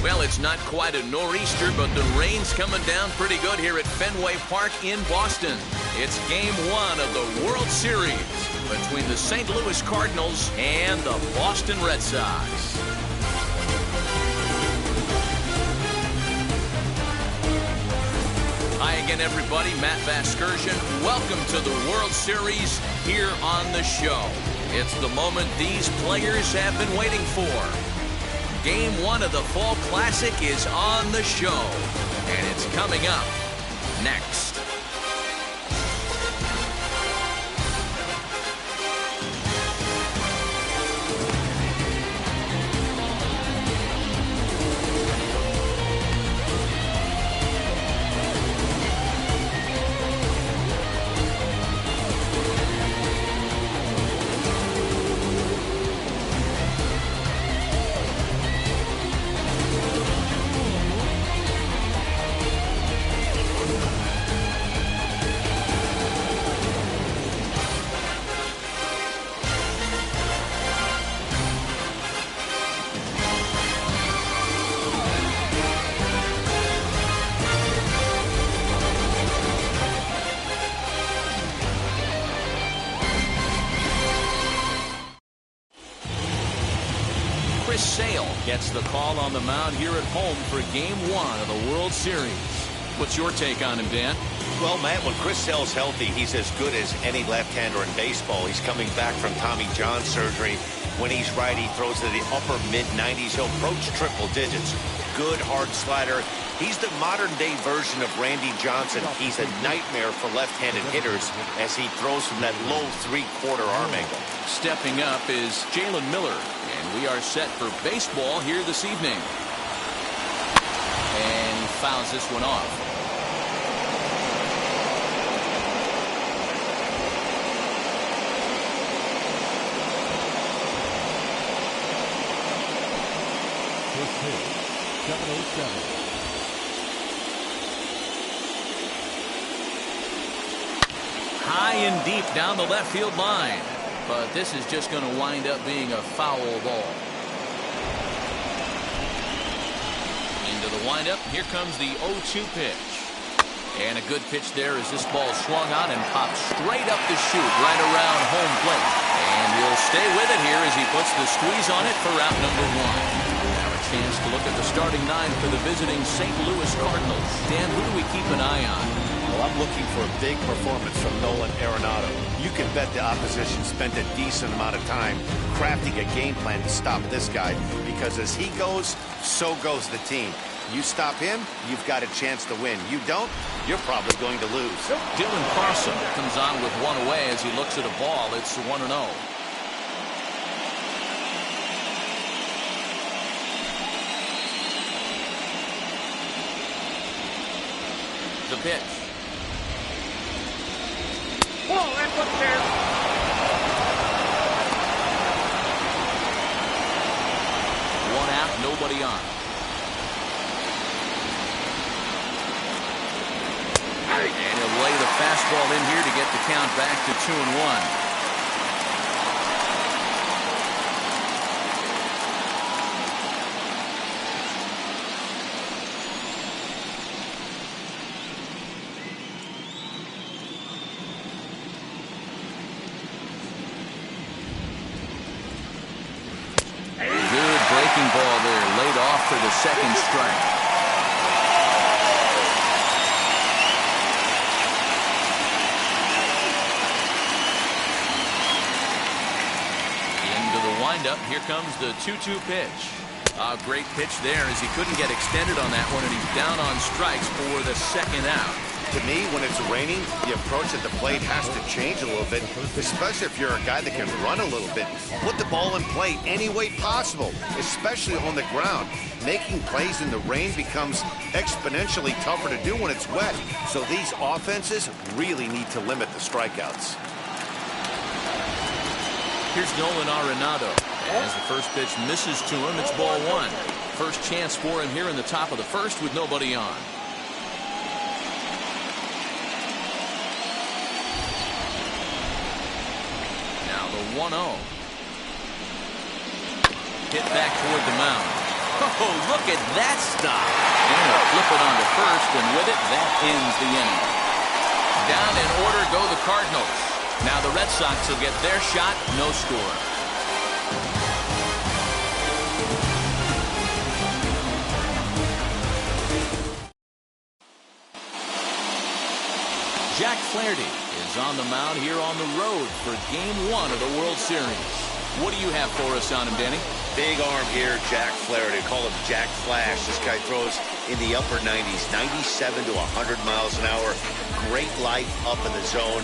Well, it's not quite a nor'easter, but the rain's coming down pretty good here at Fenway Park in Boston. It's game one of the World Series between the St. Louis Cardinals and the Boston Red Sox. Hi again, everybody. Matt Vasgersian. Welcome to the World Series here on the show. It's the moment these players have been waiting for. Game one of the Fall Classic is on the show, and it's coming up next. Gets the call on the mound here at home for game one of the World Series. What's your take on him, Dan? Well, Matt, when Chris Sale's healthy, he's as good as any left-hander in baseball. He's coming back from Tommy John surgery. When he's right, he throws to the upper mid-90s. He'll approach triple digits. Good hard slider. He's the modern-day version of Randy Johnson. He's a nightmare for left-handed hitters as he throws from that low three-quarter arm angle. Stepping up is Jalen Miller. We are set for baseball here this evening. And he fouls this one off. First pitch, 707. High and deep down the left field line. But this is just going to wind up being a foul ball. Into the windup. Here comes the 0-2 pitch. And a good pitch there as this ball swung on and popped straight up the chute right around home plate. And he'll stay with it here as he puts the squeeze on it for out number one. Now a chance to look at the starting nine for the visiting St. Louis Cardinals. Dan, who do we keep an eye on? Well, I'm looking for a big performance from Nolan Arenado. You can bet the opposition spent a decent amount of time crafting a game plan to stop this guy, because as he goes, so goes the team. You stop him, you've got a chance to win. You don't, you're probably going to lose. Dylan Carlson comes on with one away as he looks at a ball. It's 1-0. The pitch. Ball, that's up there. One out, nobody on. And he'll lay the fastball in here to get the count back to 2-1. Ball there, laid off for the second strike. Into the windup. Here comes the 2-2 pitch. A great pitch there as he couldn't get extended on that one, and he's down on strikes for the second out. To me, when it's raining, the approach at the plate has to change a little bit, especially if you're a guy that can run a little bit. Put the ball in play any way possible, especially on the ground. Making plays in the rain becomes exponentially tougher to do when it's wet. So these offenses really need to limit the strikeouts. Here's Nolan Arenado. As the first pitch misses to him, it's ball one. First chance for him here in the top of the first with nobody on. Now the 1-0. Hit back toward the mound. Oh, look at that stop. And a flip it on to first, and with it, that ends the inning. Down in order go the Cardinals. Now the Red Sox will get their shot, no score. Jack Flaherty is on the mound here on the road for Game 1 of the World Series. What do you have for us on him, Danny? Big arm here, Jack Flaherty. Call him Jack Flash. This guy throws in the upper 90s, 97 to 100 miles an hour. Great life up in the zone.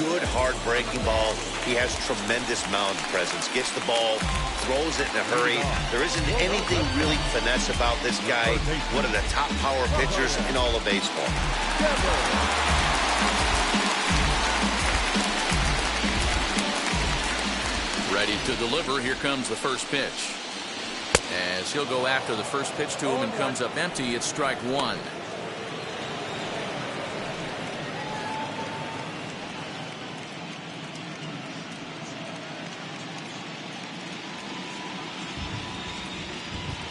Good, hard breaking ball. He has tremendous mound presence. Gets the ball, throws it in a hurry. There isn't anything really finesse about this guy. One of the top power pitchers in all of baseball. Ready to deliver. Here comes the first pitch. As he'll go after the first pitch to him and comes up empty, it's strike one.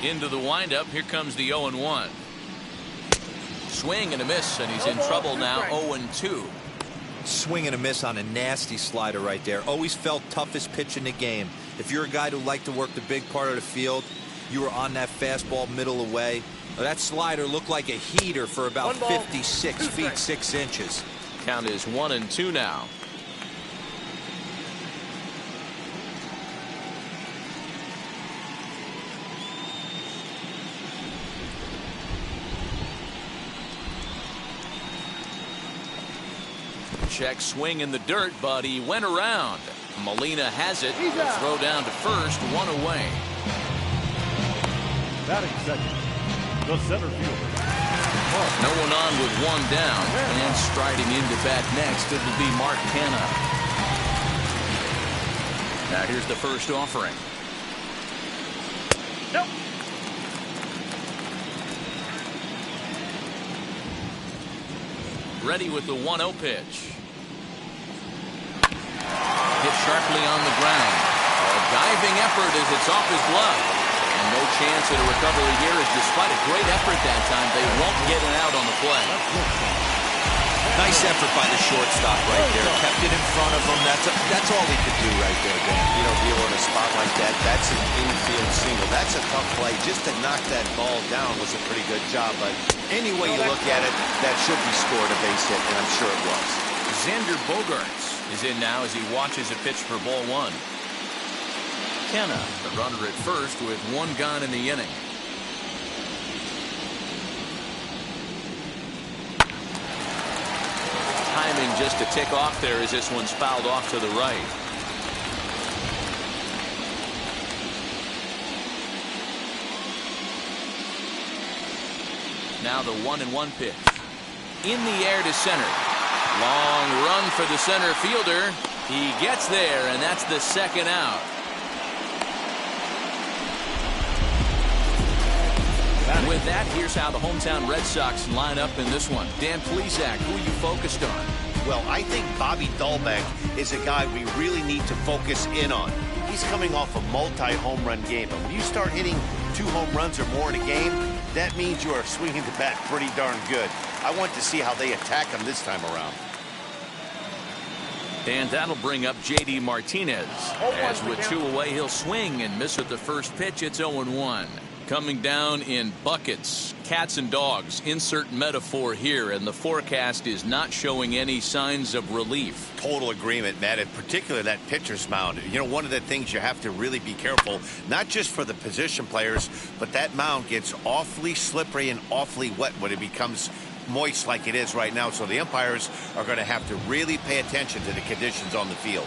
Into the windup. Here comes the 0-1. Swing and a miss, and he's in trouble now. 0-2. Swing and a miss on a nasty slider right there. Always felt toughest pitch in the game. If you're a guy who liked to work the big part of the field, you were on that fastball middle away. That slider looked like a heater for about 56 feet 6 inches. Count is 1-2 now. Check swing in the dirt, but he went around. Molina has it. Throw down to first, one away. Batting second, the center fielder. No one on with one down, and striding into bat next, it will be Mark Canha. Now here's the first offering. Nope. Ready with the 1-0 pitch. Hit sharply on the ground. A diving effort as it's off his glove. And no chance at a recovery here, as despite a great effort that time, they won't get it out on the play. Nice effort by the shortstop right there. Kept it in front of him. That's all he could do right there, Dan. You know, deal in a spot like that, that's an infield single. That's a tough play. Just to knock that ball down was a pretty good job. But any way you look at it, that should be scored a base hit, and I'm sure it was. Xander Bogaerts is in now as he watches a pitch for ball one. Canha, the runner at first with one gone in the inning. Timing just a tick off there as this one's fouled off to the right. Now the 1-1 pitch. In the air to center. Long run for the center fielder. He gets there, and that's the second out. With that, here's how the hometown Red Sox line up in this one. Dan Plesac, who are you focused on? Well, I think Bobby Dahlbeck is a guy we really need to focus in on. He's coming off a multi-home run game. And when you start hitting 2 home runs or more in a game, that means you are swinging the bat pretty darn good. I want to see how they attack him this time around. And that'll bring up J.D. Martinez. As with 2 away, he'll swing and miss at the first pitch. It's 0-1. Coming down in buckets, cats and dogs, insert metaphor here, and the forecast is not showing any signs of relief. Total agreement, Matt, in particular that pitcher's mound. You know, one of the things you have to really be careful, not just for the position players, but that mound gets awfully slippery and awfully wet when it becomes moist like it is right now. So the umpires are going to have to really pay attention to the conditions on the field.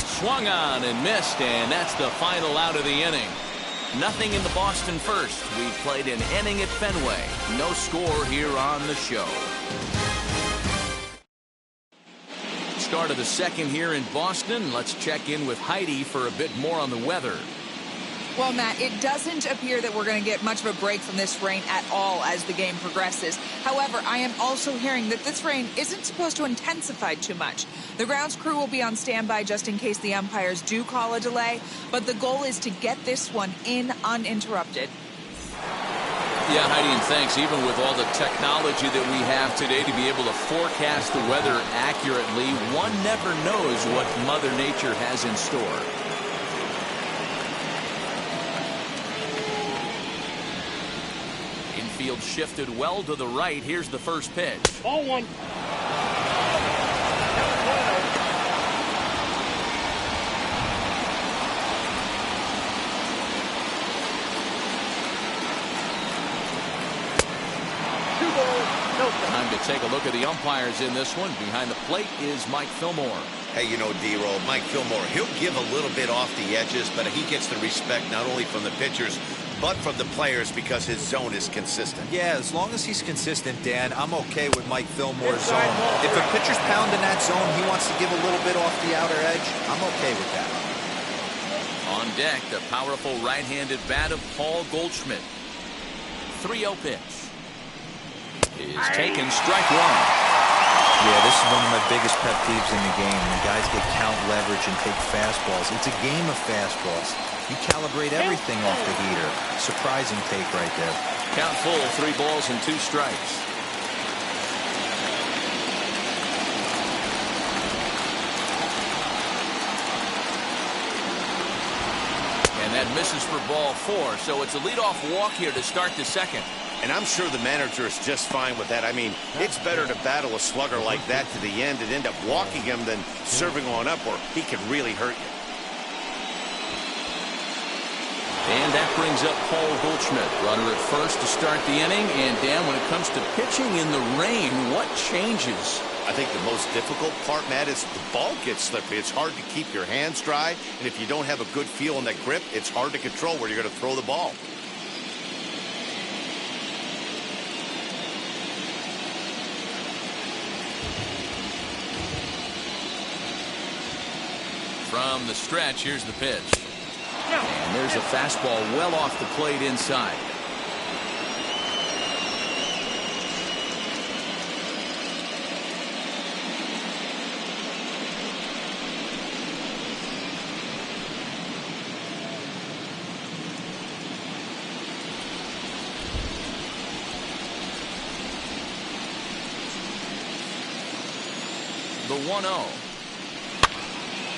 Swung on and missed, and that's the final out of the inning. Nothing in the Boston first. We played an inning at Fenway. No score here on the show. Start of the second here in Boston. Let's check in with Heidi for a bit more on the weather. Well, Matt, it doesn't appear that we're going to get much of a break from this rain at all as the game progresses. However, I am also hearing that this rain isn't supposed to intensify too much. The grounds crew will be on standby just in case the umpires do call a delay, but the goal is to get this one in uninterrupted. Yeah, Heidi, and thanks. Even with all the technology that we have today to be able to forecast the weather accurately, one never knows what Mother Nature has in store. Infield shifted well to the right. Here's the first pitch. Ball one. Time to take a look at the umpires in this one. Behind the plate is Mike Fillmore. Hey, you know, D-Roll, Mike Fillmore, he'll give a little bit off the edges, but he gets the respect not only from the pitchers, but from the players because his zone is consistent. Yeah, as long as he's consistent, Dan, I'm okay with Mike Fillmore's zone. If a pitcher's pounding that zone, he wants to give a little bit off the outer edge, I'm okay with that. On deck, the powerful right-handed bat of Paul Goldschmidt. 3-0 pitch. Is taken, strike one. Yeah, this is one of my biggest pet peeves in the game. When guys get count leverage and take fastballs. It's a game of fastballs. You calibrate everything off the heater. Surprising take right there. Count full, 3 balls and 2 strikes. And that misses for ball 4, so it's a leadoff walk here to start the second. And I'm sure the manager is just fine with that. I mean, it's better to battle a slugger like that to the end and end up walking him than serving on up where he can really hurt you. And that brings up Paul Goldschmidt, runner at first to start the inning. And Dan, when it comes to pitching in the rain, what changes? I think the most difficult part, Matt, is the ball gets slippery. It's hard to keep your hands dry. And if you don't have a good feel on that grip, it's hard to control where you're going to throw the ball. From the stretch, here's the pitch. And there's a fastball well off the plate inside. The 1-0.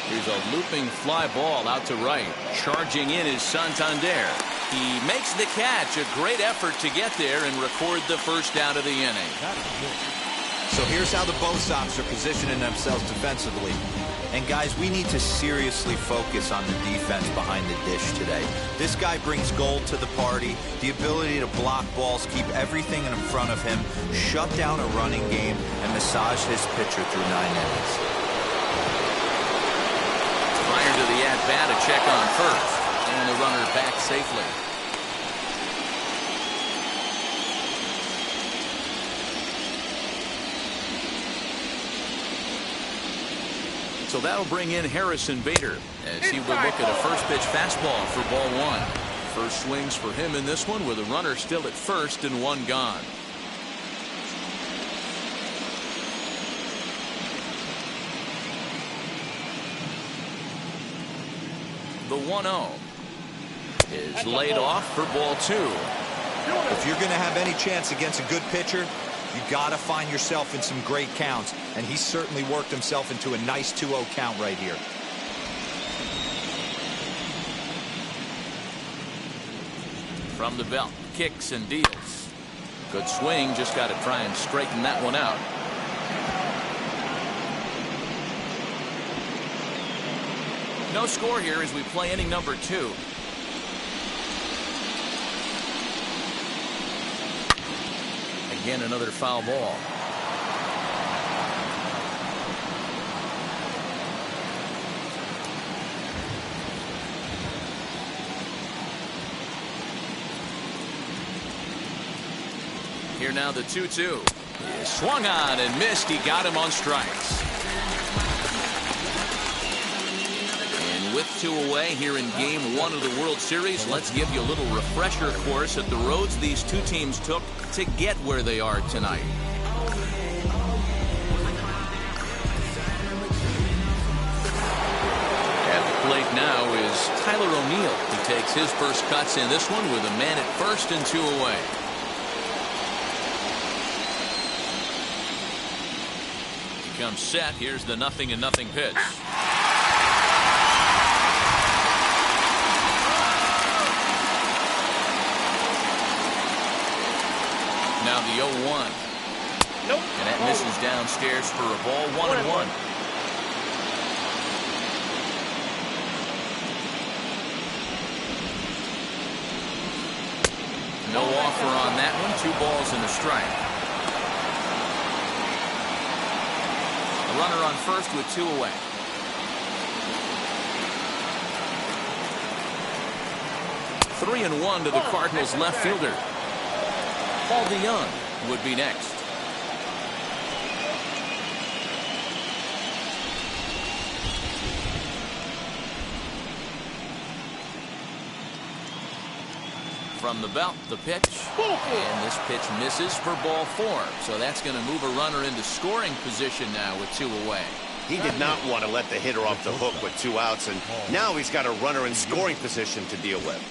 Here's a looping fly ball out to right. Charging in is Santander. He makes the catch. A great effort to get there and record the first out of the inning. So here's how the both Sox are positioning themselves defensively. And guys, we need to seriously focus on the defense behind the dish today. This guy brings gold to the party, the ability to block balls, keep everything in front of him, shut down a running game, and massage his pitcher through 9 innings. Prior to the at-bat, a check on first. And the runner back safely. So that'll bring in Harrison Bader as he will look at a first pitch fastball for ball 1. First swings for him in this one with a runner still at first and 1 gone. The 1-0 is laid off for ball 2. If you're going to have any chance against a good pitcher, you got to find yourself in some great counts, and he certainly worked himself into a nice 2-0 count right here. From the belt, kicks and deals. Good swing, just got to try and straighten that one out. No score here as we play inning number 2. Again, another foul ball. Here now the 2-2. He swung on and missed. He got him on strikes. with 2 away here in Game 1 of the World Series. Let's give you a little refresher course at the roads these two teams took to get where they are tonight. At the plate now is Tyler O'Neill. He takes his first cuts in this one with a man at first and 2 away. Comes set. Here's the 0-0 pitch. Now the 0-1. Nope. And that misses downstairs for a ball. 1-1. No offer on that one. 2 balls and a strike. Runner on first with 2 away. Three and 1 to the Cardinals left fielder. Paul DeYoung would be next. From the belt, the pitch, and this pitch misses for ball 4. So that's going to move a runner into scoring position now with 2 away. He did not want to let the hitter off the hook with 2 outs, and now he's got a runner in scoring position to deal with.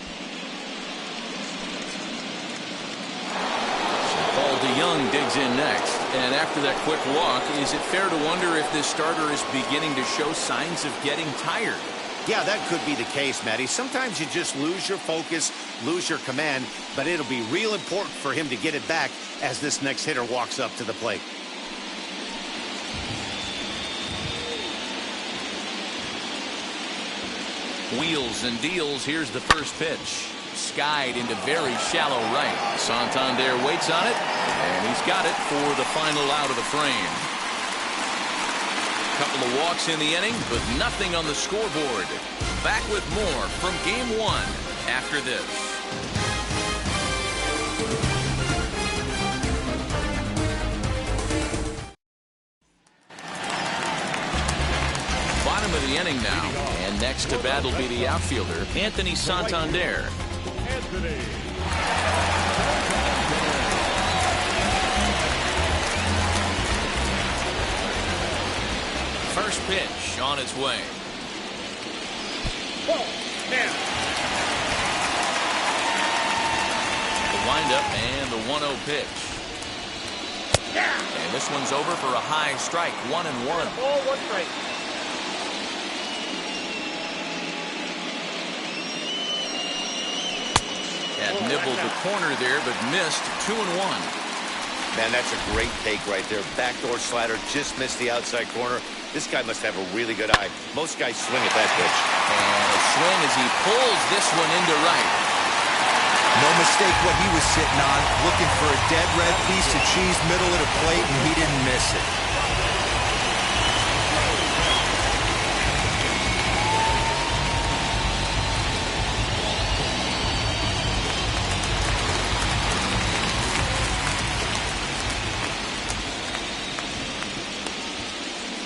Paul DeYoung digs in next, and after that quick walk, is it fair to wonder if this starter is beginning to show signs of getting tired? Yeah, that could be the case, Matty. Sometimes you just lose your focus, lose your command, but it'll be real important for him to get it back as this next hitter walks up to the plate. Wheels and deals. Here's the first pitch. Skied into very shallow right. Santander waits on it, and he's got it for the final out of the frame. Couple of walks in the inning, but nothing on the scoreboard. Back with more from Game 1 after this. Bottom of the inning now, and next to bat will be the outfielder, Anthony Santander. First pitch on its way. The windup and the 1-0 pitch. And this one's over for a high strike. 1-1. Ball, 1 strike. Had nibbled the corner there, but missed. 2-1. Man, that's a great take right there. Backdoor slider just missed the outside corner. This guy must have a really good eye. Most guys swing at that pitch. And a swing as he pulls this one into right. No mistake what he was sitting on. Looking for a dead red piece of cheese middle of the plate, and he didn't miss it.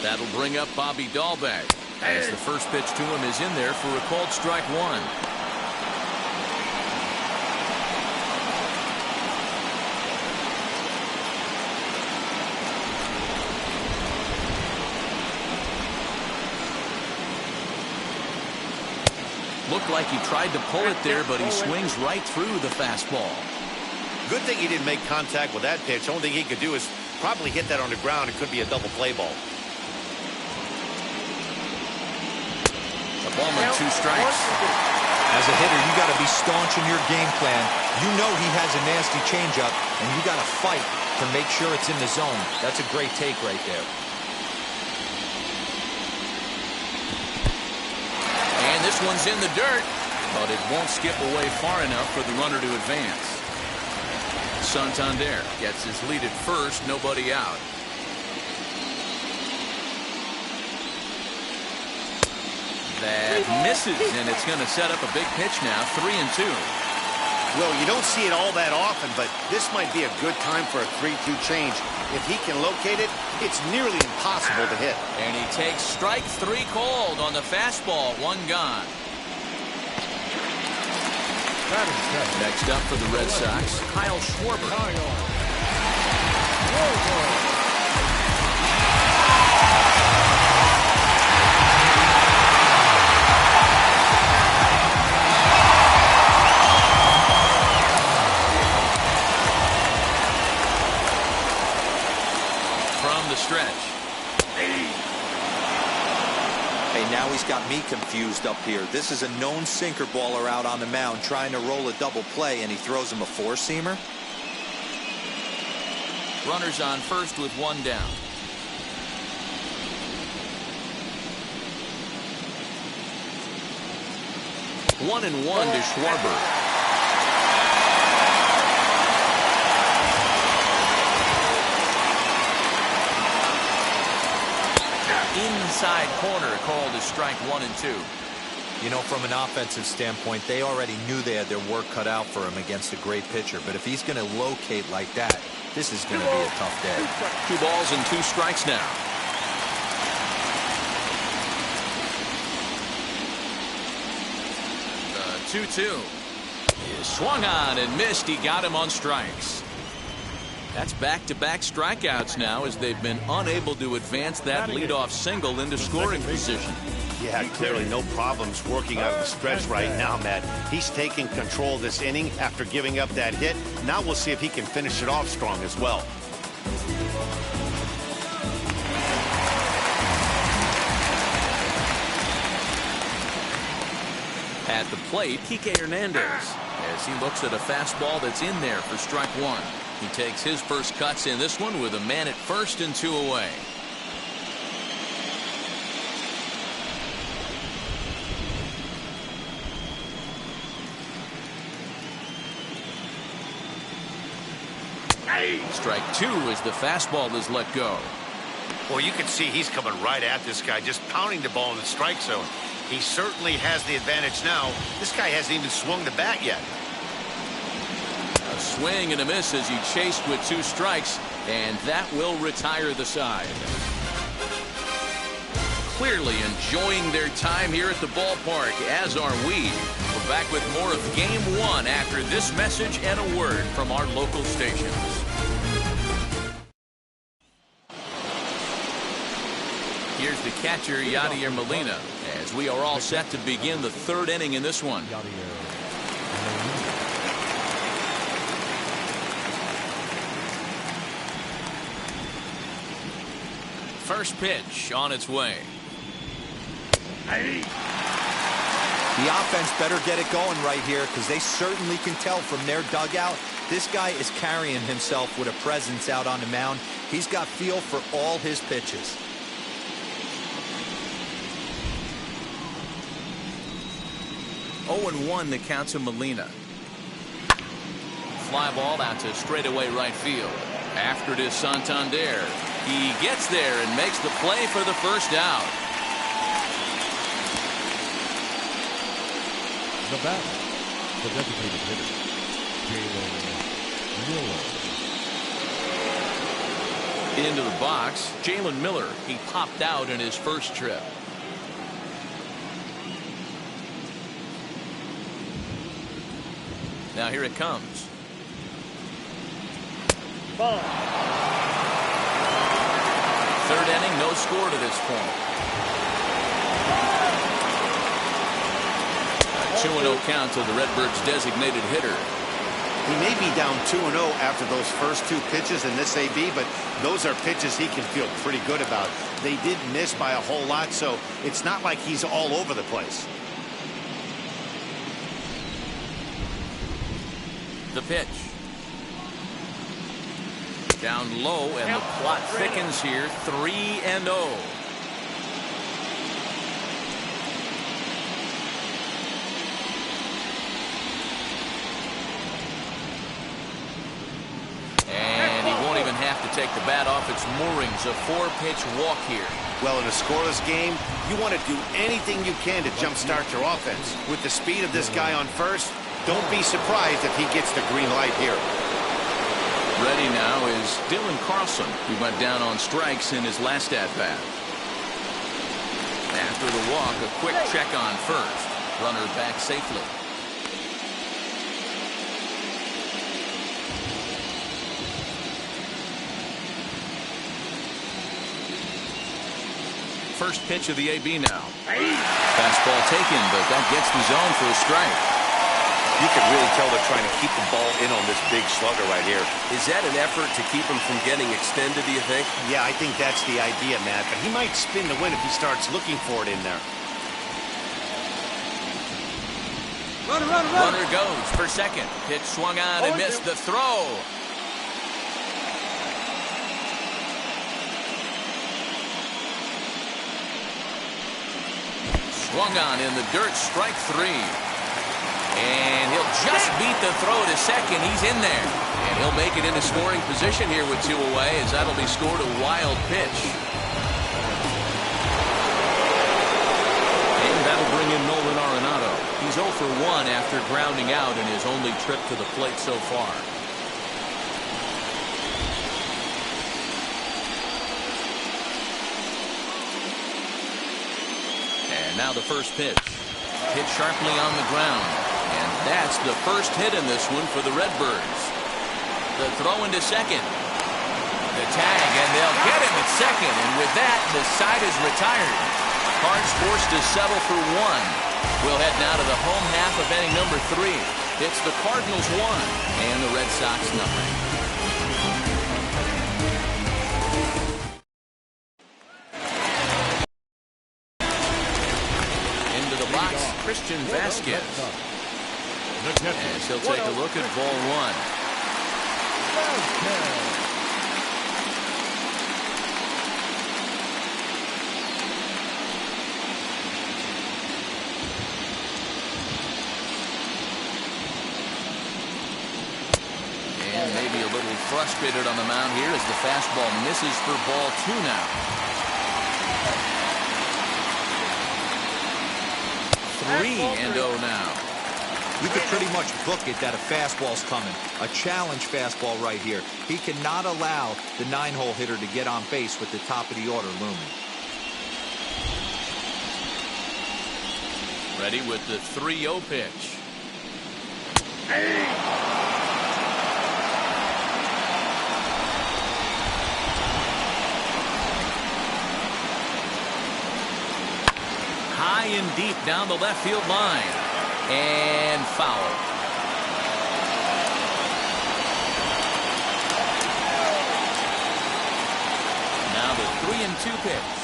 That'll bring up Bobby Dahlbeck as the first pitch to him is in there for a called strike 1. Looked like he tried to pull it there, but he swings right through the fastball. Good thing he didn't make contact with that pitch. Only thing he could do is probably hit that on the ground. It could be a double play ball. A ball and 2 strikes. As a hitter, you got to be staunch in your game plan. You know he has a nasty changeup, and you got to fight to make sure it's in the zone. That's a great take right there. And this one's in the dirt, but it won't skip away far enough for the runner to advance. Santander gets his lead at first, nobody out. That misses, and it's going to set up a big pitch now, 3-2. Well, you don't see it all that often, but this might be a good time for a 3-2 change. If he can locate it, it's nearly impossible to hit. And he takes strike 3 called on the fastball. 1 gone. Next up for the Red Sox, Kyle Schwarber. From the stretch. Hey, now he's got me confused up here. This is a known sinker baller out on the mound trying to roll a double play, and he throws him a 4-seamer. Runners on first with 1 down. One and 1 to Schwarber. Inside corner called as strike 1 and 2. You know, from an offensive standpoint, they already knew they had their work cut out for him against a great pitcher. But if he's going to locate like that, this is going to be a tough day. 2 balls and 2 strikes now. The 2-2 is swung on and missed. He got him on strikes. That's back-to-back strikeouts now as they've been unable to advance that leadoff single into scoring position. Yeah, clearly no problems working out of the stretch right now, Matt. He's taking control of this inning after giving up that hit. Now we'll see if he can finish it off strong as well. At the plate, Kike Hernandez, as he looks at a fastball that's in there for strike 1. He takes his first cuts in this one with a man at first and 2 away. Strike 2 as the fastball is let go. Well, you can see he's coming right at this guy, just pounding the ball in the strike zone. He certainly has the advantage now. This guy hasn't even swung the bat yet. A swing and a miss as he chased with 2 strikes, and that will retire the side. Clearly enjoying their time here at the ballpark, as are we. We're back with more of Game 1 after this message and a word from our local stations. Here's the catcher, Yadier Molina, as we are all set to begin the 3rd inning in this one. First pitch on its way. The offense better get it going right here, because they certainly can tell from their dugout this guy is carrying himself with a presence out on the mound. He's got feel for all his pitches. Oh and 1 the count to Molina. Fly ball out to straightaway right field. After it is Santander. He gets there and makes the play for the first out. The bat, the designated hitter, Jalen Miller. Into the box, Jalen Miller. He popped out in his first trip. Now here it comes. Ball. 3rd inning, no score to this point. A 2-0 count to the Redbirds' designated hitter. He may be down 2-0 after those first 2 pitches in this AB, but those are pitches he can feel pretty good about. They did miss by a whole lot, so it's not like he's all over the place. The pitch. Down low, and the plot thickens here. 3-0. And he won't even have to take the bat off its moorings. A 4-pitch walk here. Well, in a scoreless game, you want to do anything you can to jumpstart your offense. With the speed of this guy on first, Don't be surprised if he gets the green light here. Ready now is Dylan Carlson, who went down on strikes in his last at-bat. After the walk, a quick check on first. Runner back safely. First pitch of the AB now. Fastball taken, but that gets the zone for a strike. You can really tell they're trying to keep the ball in on this big slugger right here. Is that an effort to keep him from getting extended, do you think? Yeah, I think that's the idea, Matt. But he might spin the win if he starts looking for it in there. Runner goes for second. Pitch swung on and missed the throw. Swung on in the dirt, strike three. And he'll just beat the throw to second. He's in there. And he'll make it into scoring position here with 2 away, as that'll be scored a wild pitch. And that'll bring in Nolan Arenado. He's 0 for 1 after grounding out in his only trip to the plate so far. And now the first pitch. Hit sharply on the ground. And that's the first hit in this one for the Redbirds. The throw into second. The tag, and they'll get him at second. And with that, the side is retired. Cards forced to settle for 1. We'll head now to the home half of inning number 3. It's the Cardinals 1 and the Red Sox nothing. Into the box, Christian Vasquez. As he'll take a look at ball 1. Maybe a little frustrated on the mound here as the fastball misses for ball 2 now. 3-0 now. You could pretty much book it that a fastball's coming. A challenge fastball right here. He cannot allow the 9-hole hitter to get on base with the top of the order looming. Ready with the 3-0 pitch. High and deep down the left field line. And foul. Now the 3-2 pitch.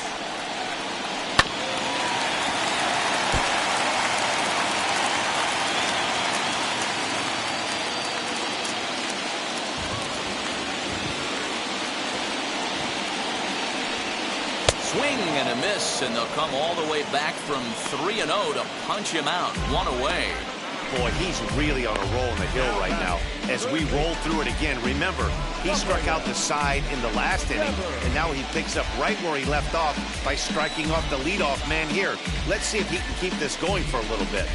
Swing and a miss, and they'll come all the way back from 3-0 to punch him out. 1 away. Boy, he's really on a roll in the hill right now. As we roll through it again, remember, he struck out the side in the last inning, and now he picks up right where he left off by striking off the leadoff man here. Let's see if he can keep this going for a little bit.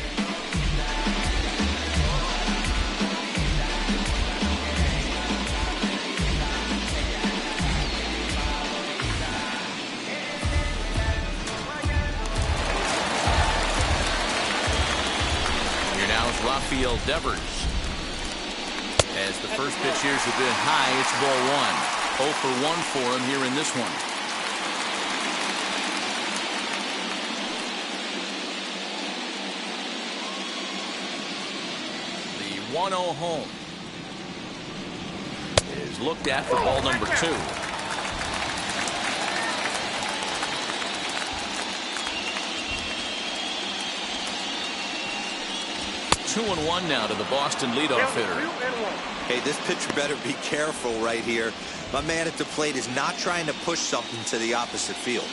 Rafael Devers. As the first pitch here's a bit high, it's ball 1. 0 for 1 for him here in this one. The 1-0 home is looked at for ball number 2. 2-1 now to the Boston leadoff hitter. Hey, this pitcher better be careful right here. My man at the plate is not trying to push something to the opposite field.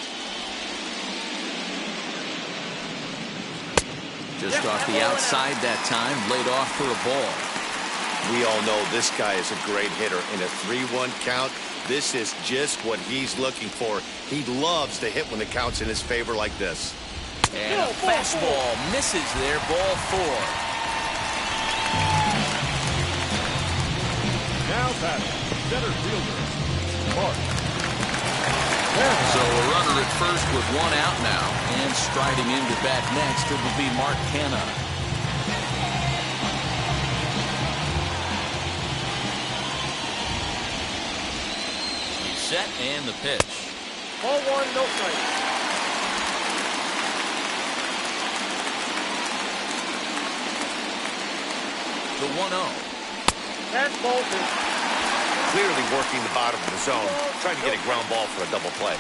Just off the outside that time, laid off for a ball. We all know this guy is a great hitter. In a 3-1 count, this is just what he's looking for. He loves to hit when the count's in his favor like this. And a fastball misses there, ball 4. batter, center fielder, Mark. So a runner at first with one out now, and striding into bat next, it will be Mark Canha. He's set and the pitch. Ball one, no strike. The 1-0. Fastball two. Clearly working the bottom of the zone, trying to get a ground ball for a double play.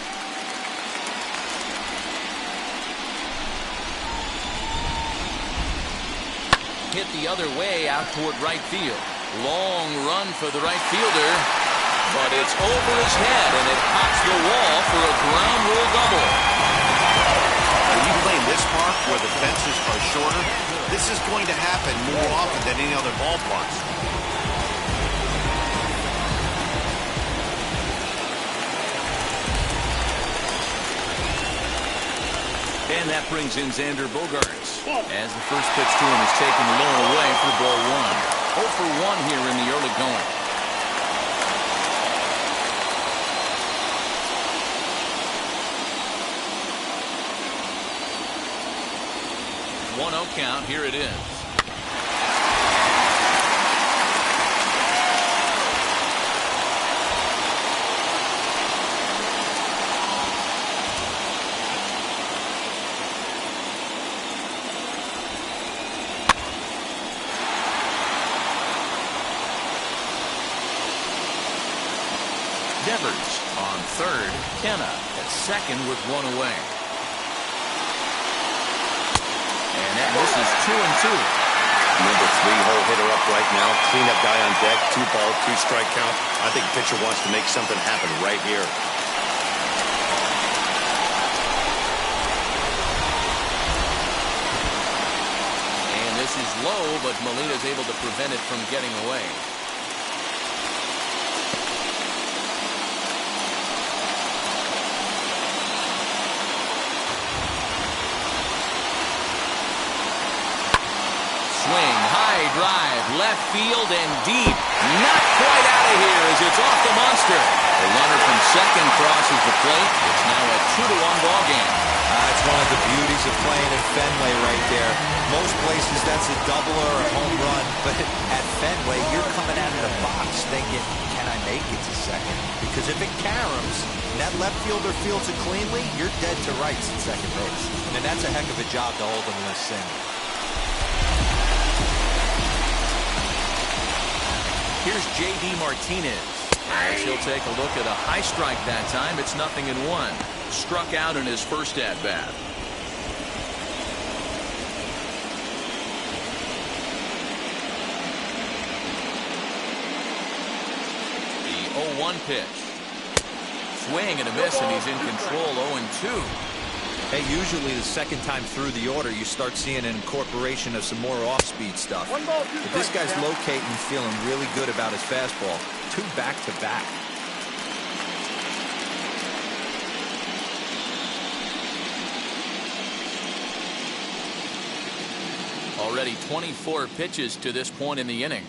Hit the other way out toward right field. Long run for the right fielder, but it's over his head, and it pops the wall for a ground rule double. When you play in this park where the fences are shorter, this is going to happen more often than any other ballparks. And that brings in Xander Bogaerts, as the first pitch to him is taken low and away for ball one. 0 for 1 here in the early going. Count. Here it is. Devers on third. Canha at second with one away. And this is 2-2. Number 3-hole hitter up right now. Cleanup guy on deck. 2-ball, 2-strike count. I think pitcher wants to make something happen right here. And this is low, but Molina's able to prevent it from getting away. Swing, high drive, left field and deep. Not quite out of here as it's off the monster. The runner from second crosses the plate. It's now a 2-1 ball game. That's one of the beauties of playing at Fenway right there. Most places that's a double or a home run, but at Fenway you're coming out of the box thinking, can I make it to second? Because if it caroms and that left fielder fields it cleanly, you're dead to rights at second base. And that's a heck of a job to hold them in a single. Here's J.D. Martinez. As he'll take a look at a high strike that time. It's 0-1. Struck out in his first at-bat. The 0-1 pitch. Swing and a miss, and he's in control. 0-2. Hey, usually the second time through the order, you start seeing an incorporation of some more off-speed stuff. But this guy's locating and feeling really good about his fastball. 2 back-to-back. Already 24 pitches to this point in the inning.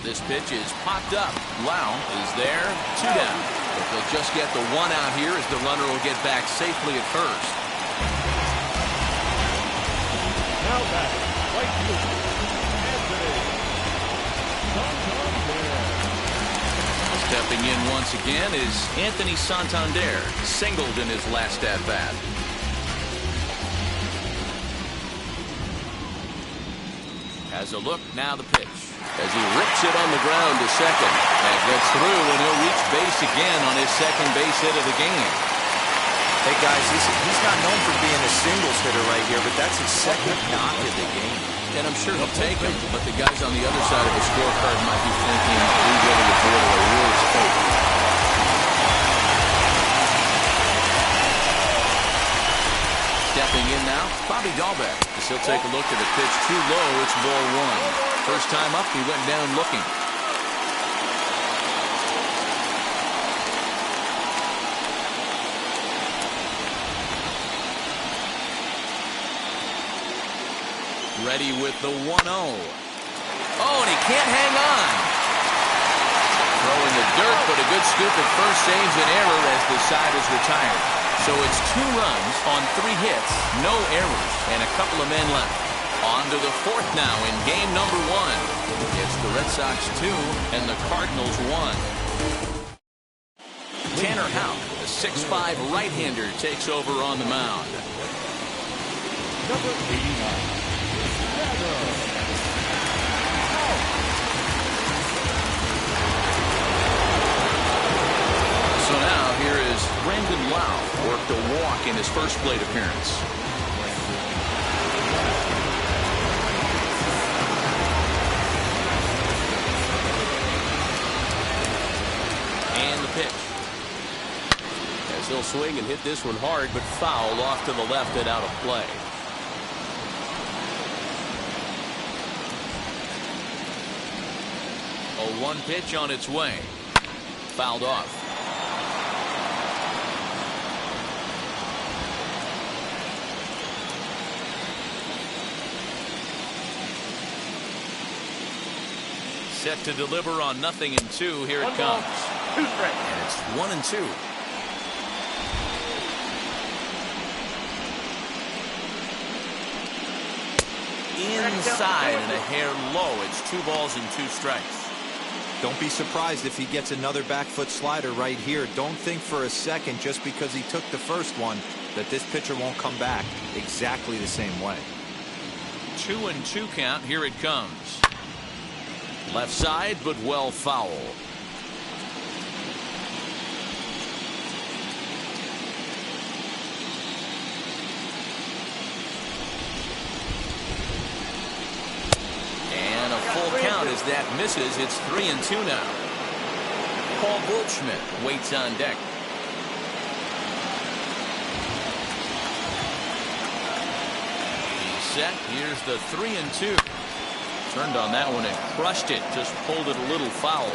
This pitch is popped up. Lau is there. 2 down. But they'll just get the 1 out here as the runner will get back safely at first. Now back, right fielder, Anthony Santander. Stepping in once again is Anthony Santander. Singled in his last at-bat. Has a look, now the pitch. As he rips it on the ground to second. That gets through, and he'll reach base again on his second base hit of the game. Hey, guys, he's not known for being a singles hitter right here, but that's his second knock of the game. And I'm sure he'll take him, but the guys on the other side of the scorecard might be thinking, we really avoided a worse fate. Stepping in now, Bobby Dahlbeck. As he'll take a look at the pitch too low, it's ball 1. First time up, he went down looking. Ready with the 1-0. Oh, and he can't hang on. Throwing the dirt, but a good scoop at first saves an error as the side is retired. So it's 2 runs on 3 hits, no errors, and a couple of men left. On to the 4th now in game number 1. It's the Red Sox 2 and the Cardinals 1. Tanner Houck, the 6'5" right-hander, takes over on the mound. Number 89. So now here is Brandon Lau, worked a walk in his first plate appearance. And the pitch. As he'll swing and hit this one hard, but foul off to the left and out of play. A 1 pitch on its way. Fouled off. Set to deliver on 0-2. Here it comes. 2 strikes. And it's 1-2. Inside and a hair low. It's 2 balls and 2 strikes. Don't be surprised if he gets another back foot slider right here. Don't think for a second, just because he took the first one, that this pitcher won't come back exactly the same way. 2-2 count. Here it comes. Left side, but well foul. And a full count as that misses. It's 3-2 now. Paul Goldschmidt waits on deck. He's set. Here's the 3-2. Turned on that one and crushed it. Just pulled it a little foul.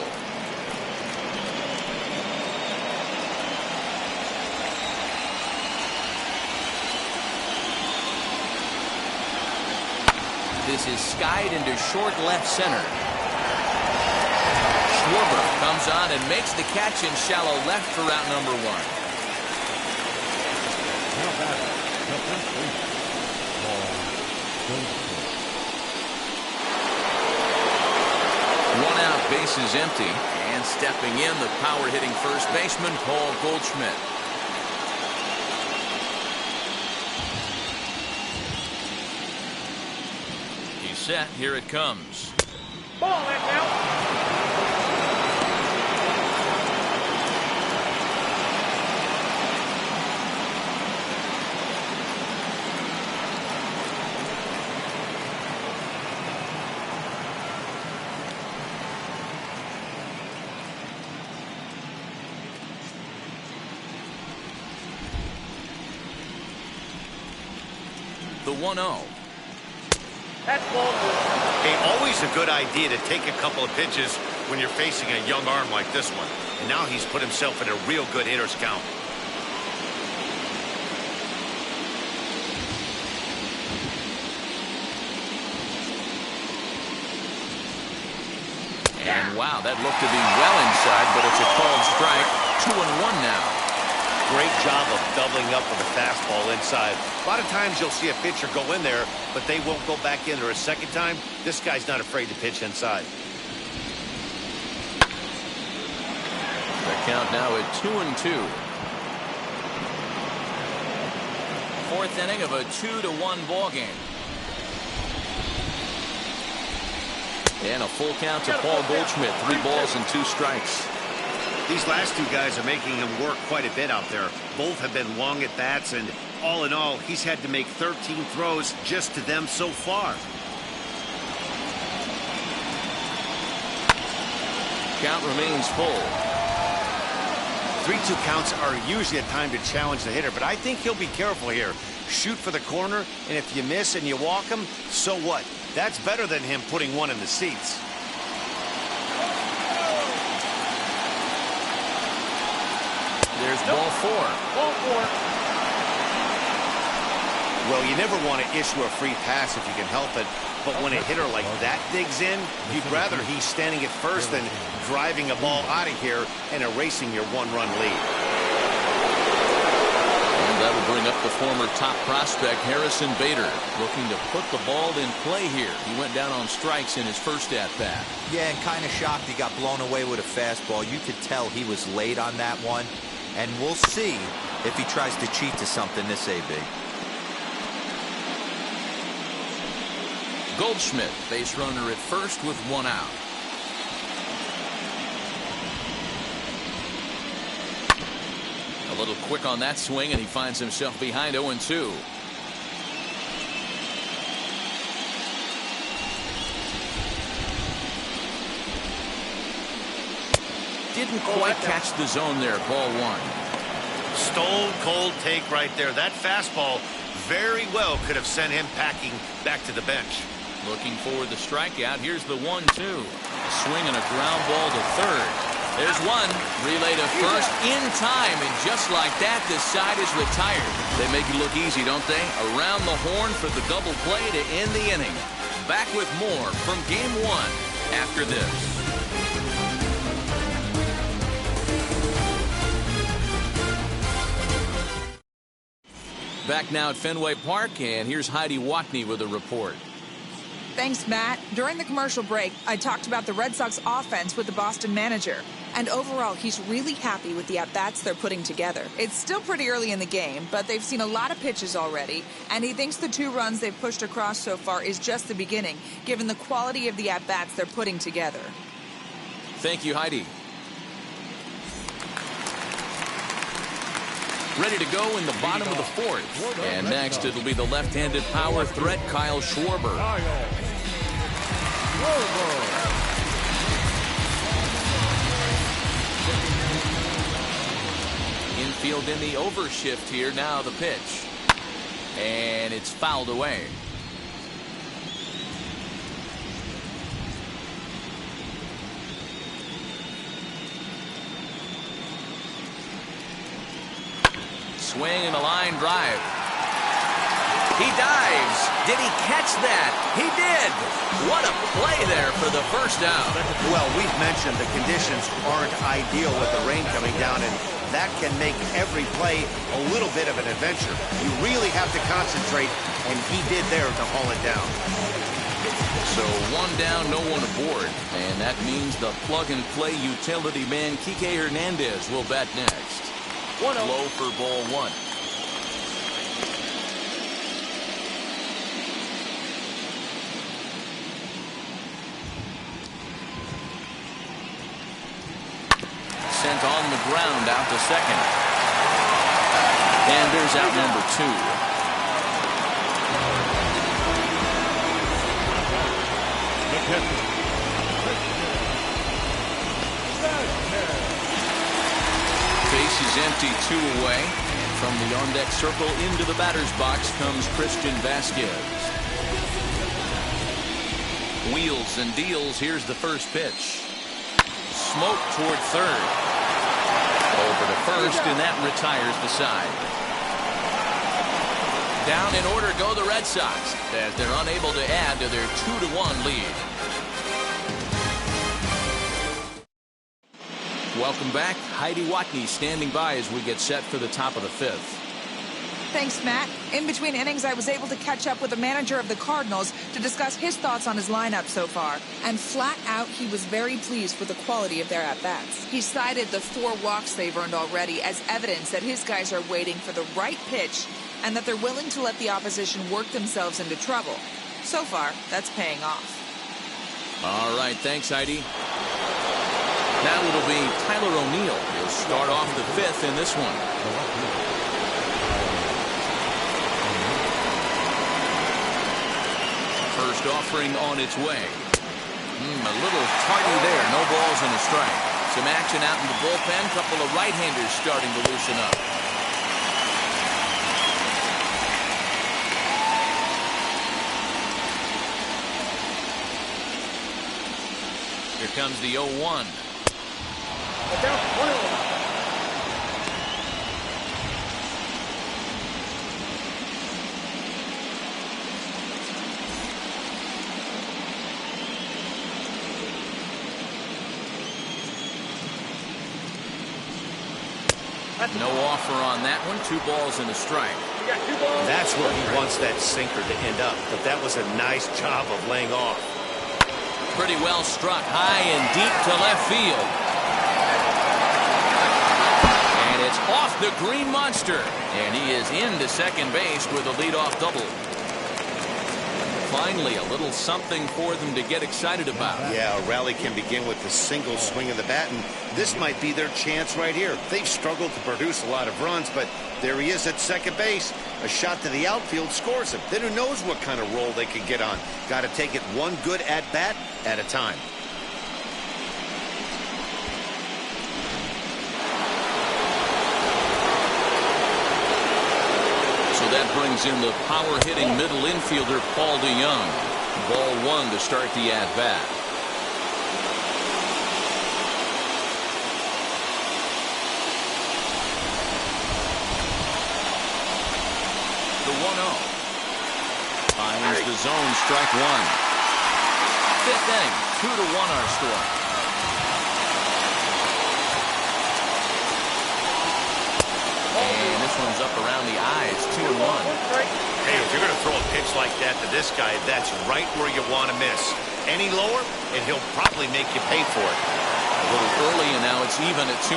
This is skied into short left center. Schwarber comes on and makes the catch in shallow left for out number 1. Now batting, the first baseman, Paul Goldschmidt. 1 out, bases empty, and stepping in, the power-hitting first baseman, Paul Goldschmidt. He's set. Here it comes. Ball that now. The 1-0. That's ball 2. Hey, always a good idea to take a couple of pitches when you're facing a young arm like this one. And now he's put himself in a real good hitter's count. And wow, that looked to be well inside, but it's a called strike. 2-1 now. Great job of doubling up with a fastball inside. A lot of times you'll see a pitcher go in there, but they won't go back in there a second time. This guy's not afraid to pitch inside. The count now at 2-2. 4th inning of a 2-1 ball game. And a full count to Paul Goldschmidt. 3 balls and 2 strikes. These last 2 guys are making him work quite a bit out there. Both have been long at bats, and all in all, he's had to make 13 throws just to them so far. Count remains full. 3-2 counts are usually a time to challenge the hitter, but I think he'll be careful here. Shoot for the corner, and if you miss and you walk him, so what? That's better than him putting one in the seats. There's ball 4. Ball 4. Well, you never want to issue a free pass if you can help it. But when a hitter like that digs in, you'd rather he's standing at first than driving a ball out of here and erasing your one-run lead. And that'll bring up the former top prospect, Harrison Bader, looking to put the ball in play here. He went down on strikes in his first at-bat. Yeah, and kind of shocked he got blown away with a fastball. You could tell he was late on that one. And we'll see if he tries to cheat to something this AB. Goldschmidt, base runner at first with one out. A little quick on that swing, and he finds himself behind 0-2. Didn't quite catch the zone there. Ball one. Stone cold take right there. That fastball very well could have sent him packing back to the bench. Looking for the strikeout. Here's the 1-2. Swing and a ground ball to third. There's one. Relay to first in time. And just like that, the side is retired. They make it look easy, don't they? Around the horn for the double play to end the inning. Back with more from Game 1 after this. Back now at Fenway Park, and here's Heidi Watney with a report. Thanks, Matt. During the commercial break, I talked about the Red Sox offense with the Boston manager. And overall, he's really happy with the at-bats they're putting together. It's still pretty early in the game, but they've seen a lot of pitches already. And he thinks the 2 runs they've pushed across so far is just the beginning, given the quality of the at-bats they're putting together. Thank you, Heidi. Ready to go in the bottom of the 4th. And next, it'll be the left-handed power threat, Kyle Schwarber. Infield in the overshift here. Now the pitch. And it's fouled away. Swing and a line drive. He dives. Did he catch that? He did. What a play there for the first out. Well, we've mentioned the conditions aren't ideal with the rain coming down, and that can make every play a little bit of an adventure. You really have to concentrate, and he did there to haul it down. So 1 down, no one aboard. And that means the plug-and-play utility man, Kike Hernandez, will bat next. Low for ball 1. Sent on the ground out to second. And there's out number 2. Base is empty, 2 away. From the on-deck circle into the batter's box comes Christian Vasquez. Wheels and deals. Here's the first pitch. Smoke toward third. Over to first, and that retires the side. Down in order go the Red Sox, as they're unable to add to their 2-1 lead. Welcome back. Heidi Watney standing by as we get set for the top of the 5th. Thanks, Matt. In between innings, I was able to catch up with the manager of the Cardinals to discuss his thoughts on his lineup so far. And flat out, he was very pleased with the quality of their at-bats. He cited the 4 walks they've earned already as evidence that his guys are waiting for the right pitch and that they're willing to let the opposition work themselves into trouble. So far, that's paying off. All right, thanks, Heidi. Now it'll be Tyler O'Neill. He'll start off the 5th in this one. First offering on its way. A little tardy there. No balls and a strike. Some action out in the bullpen. Couple of right-handers starting to loosen up. Here comes the 0-1. No offer on that one. 2 balls and a strike. You got 2 balls. That's where he wants that sinker to end up, but that was a nice job of laying off. Pretty well struck high and deep to left field. And it's off the green monster. And he is into second base with a leadoff double. Finally, a little something for them to get excited about. Yeah, a rally can begin with a single swing of the bat, and this might be their chance right here. They've struggled to produce a lot of runs, but there he is at second base. A shot to the outfield scores him. Then who knows what kind of roll they can get on. Got to take it one good at-bat at a time. So that brings in the power-hitting middle infielder, Paul DeYoung. Ball 1 to start the at-bat. The 1-0. Finds the zone, strike 1. 5th inning, 2-1 our score. And this one's up around the eyes, 2-1. Hey, if you're going to throw a pitch like that to this guy, that's right where you want to miss. Any lower, and he'll probably make you pay for it. A little early, and now it's even at 2-2.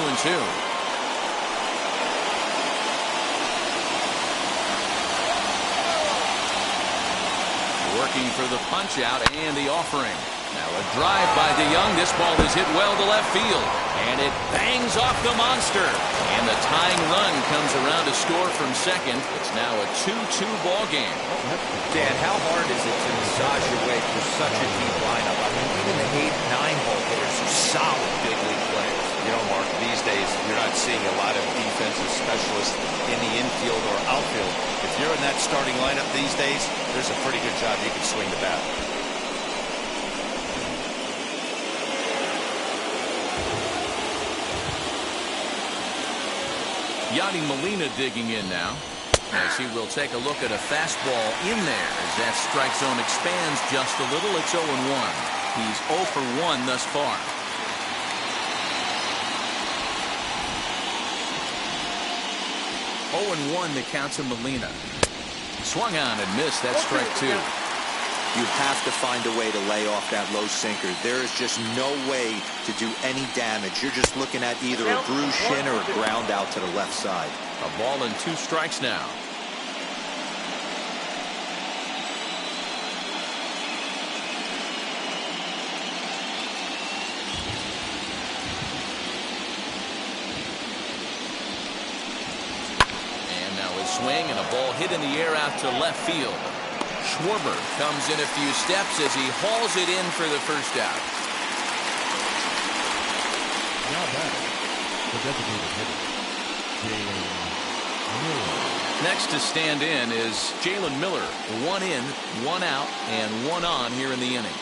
Working for the punch out and the offering. Now a drive by DeYoung. This ball is hit well to left field. And it bangs off the monster. And the tying run comes around to score from second. It's now a 2-2 ball game. Dan, how hard is it to massage your way through such a deep lineup? I mean, even the 8-9 hole hitters are solid big league players. You know, Mark, these days you're not seeing a lot of defensive specialists in the infield or outfield. If you're in that starting lineup these days, there's a pretty good job you can swing the bat. Yadi Molina digging in now, as he will take a look at a fastball in there as that strike zone expands just a little. It's 0-1. He's 0 for 1 thus far. 0-1 the count to Molina. Swung on and missed. That strike 2. You have to find a way to lay off that low sinker. There is just no way to do any damage. You're just looking at either a bruised shin or a ground out to the left side. A ball and 2 strikes now. And now a swing and a ball hit in the air out to left field. Schwarber comes in a few steps as he hauls it in for the first out. Now batting, the designated hitter, Jalen Miller. Next to stand in is Jalen Miller. 1 in, 1 out, and 1 on here in the inning.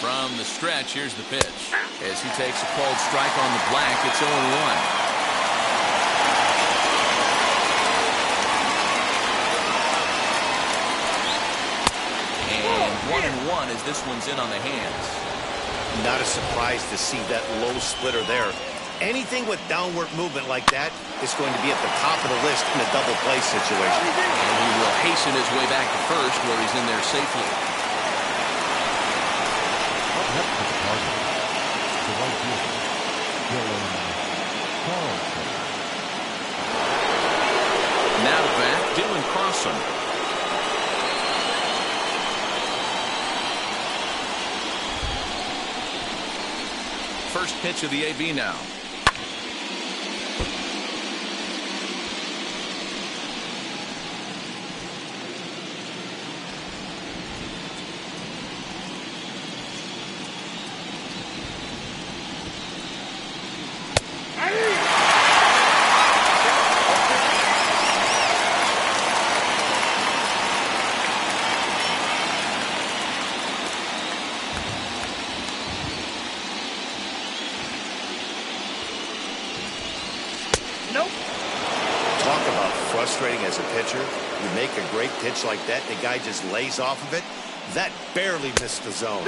From the stretch, here's the pitch. As he takes a called strike on the black, it's 0-1. And 1-1 as this one's in on the hands. Not a surprise to see that low splitter there. Anything with downward movement like that is going to be at the top of the list in a double play situation. And he will hasten his way back to first, where he's in there safely. Up next to the Cardinals, the right fielder, Dylan Carlson. Now to bat, Dylan Carlson. First pitch of the AB now. Frustrating as a pitcher. You make a great pitch like that, the guy just lays off of it. That barely missed the zone.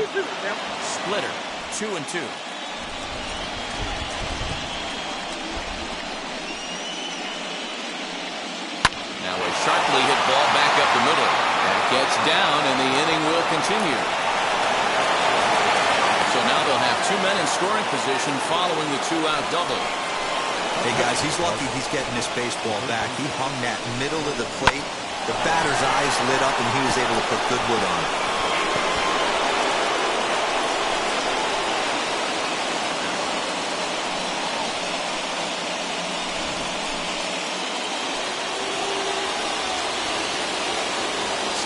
Splitter, 2-2. sharply hit ball back up the middle. That gets down, and the inning will continue. So now they'll have two men in scoring position following the two-out double. Hey, guys, he's lucky he's getting this baseball back. He hung that middle of the plate. The batter's eyes lit up, and he was able to put good wood on it.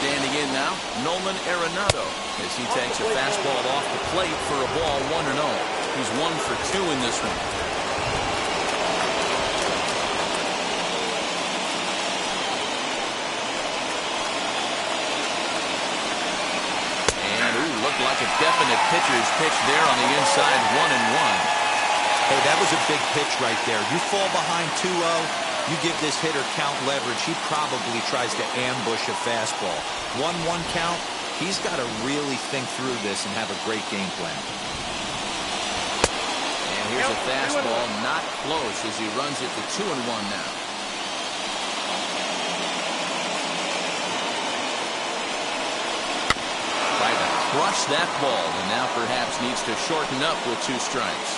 Standing in now, Nolan Arenado, as he takes a fastball off the plate for a ball 1-0. He's 1 for 2 in this one. Looked like a definite pitcher's pitch there on the inside, 1-1. Hey, that was a big pitch right there. You fall behind 2-0, you give this hitter count leverage. He probably tries to ambush a fastball. 1-1 count, he's got to really think through this and have a great game plan. And here's a fastball, not close, as he runs it to 2-1 now. Crush that ball, and now perhaps needs to shorten up with 2 strikes.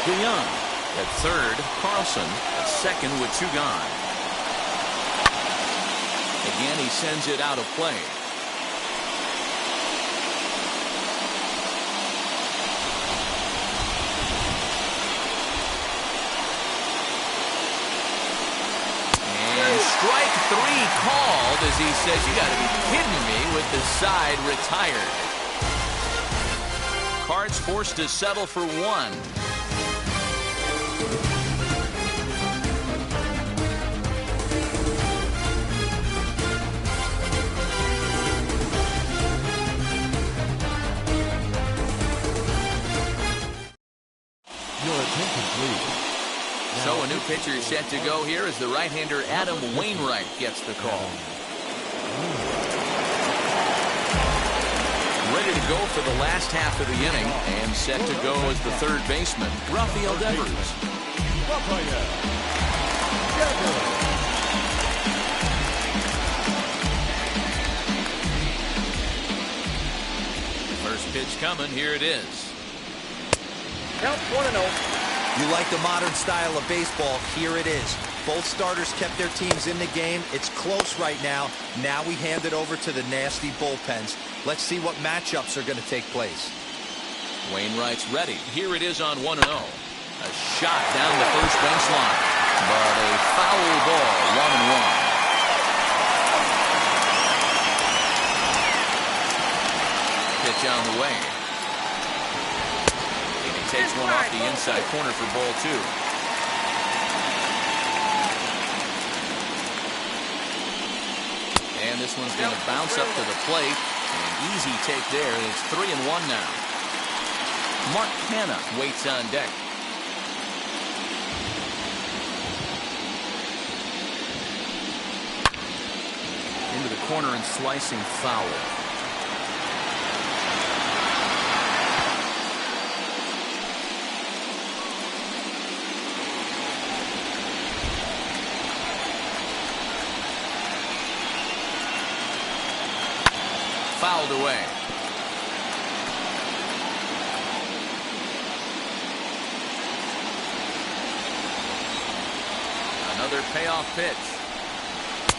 DeYoung at third, Carlson at second with 2 gone. Again, he sends it out of play. Strike 3 called as he says, you got to be kidding me, with the side retired. Cards forced to settle for 1. Your attention, please. So a new pitcher set to go here as the right-hander Adam Wainwright gets the call. Ready to go for the last half of the inning and set to go as the third baseman, Rafael Devers. First pitch coming, here it is. Count 1-0. You like the modern style of baseball, here it is. Both starters kept their teams in the game. It's close right now. Now we hand it over to the nasty bullpens. Let's see what matchups are going to take place. Wainwright's ready. Here it is on 1-0. A shot down the first baseline, but a foul ball, 1-1. Pitch on the way. Takes one off the inside corner for ball 2. And this one's going to bounce up to the plate. An easy take there. It's 3-1 now. Mark Hanna waits on deck. Into the corner and slicing foul. Fouled away. Another payoff pitch.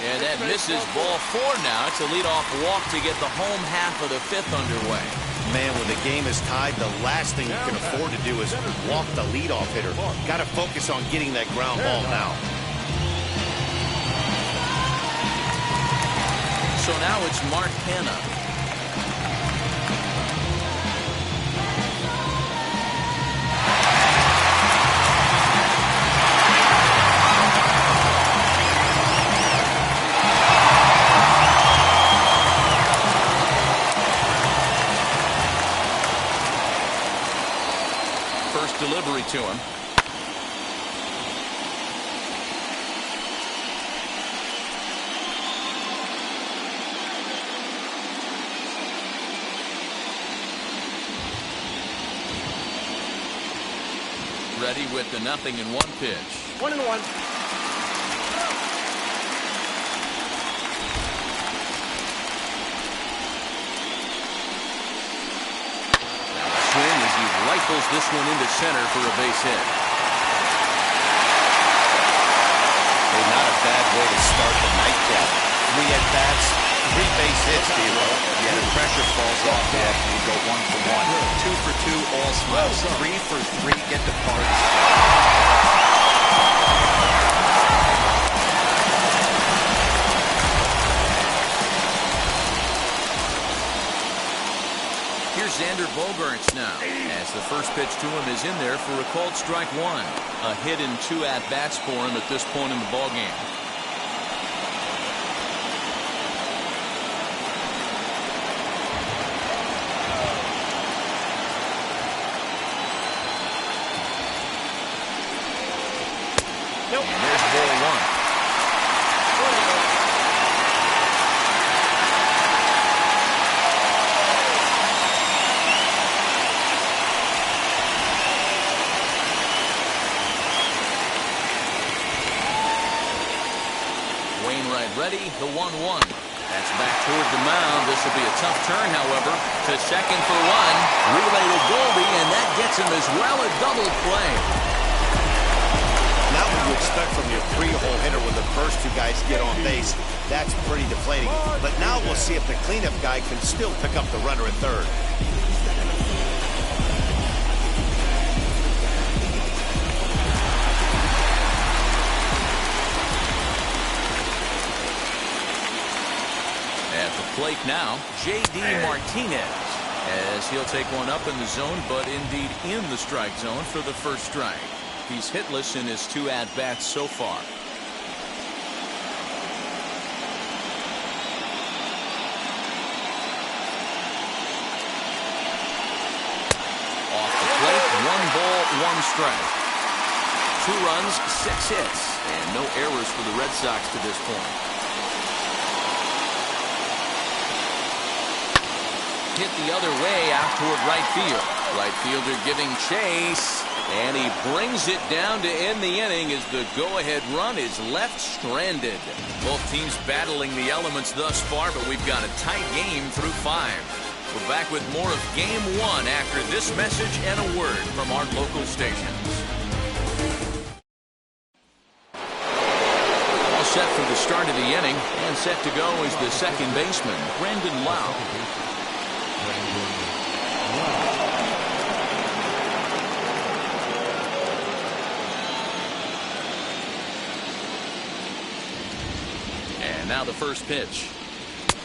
And that misses, ball 4 now. It's a leadoff walk to get the home half of the 5th underway. Man, when the game is tied, the last thing you can afford to do is walk the leadoff hitter. Got to focus on getting that ground ball now. So now it's Mark Hanna. Delivery to him. Ready with the 0-1 pitch. 1-1. this one into center for a base hit. Hey, not a bad way to start the nightcap. 3 at-bats, 3 base hits, D-Lo. Yeah, the pressure falls off after you go 1 for 1. 2 for 2, all smiles. 3 for 3, get the parts. Here's Xander Bogaerts now, as the first pitch to him is in there for a called strike 1. A hit and 2 at-bats for him at this point in the ballgame. Nope. And there's ball 1. Ready, the 1-1. That's back toward the mound. This will be a tough turn, however. To second for 1. Relay to Goldie, and that gets him as well, a double play. Not what you expect from your 3-hole hitter when the first 2 guys get on base. That's pretty deflating. But now we'll see if the cleanup guy can still pick up the runner at third. Plate now, J.D. Martinez, as he'll take one up in the zone, but indeed in the strike zone for the first strike. He's hitless in his 2 at-bats so far. Off the plate, 1 ball, 1 strike. 2 runs, 6 hits, and no errors for the Red Sox to this point. Hit the other way out toward right field. Right fielder giving chase, and he brings it down to end the inning as the go-ahead run is left stranded. Both teams battling the elements thus far, but we've got a tight game through 5. We're back with more of Game 1 after this message and a word from our local stations. All set for the start of the inning, and set to go is the second baseman, Brandon Lau. And now the first pitch,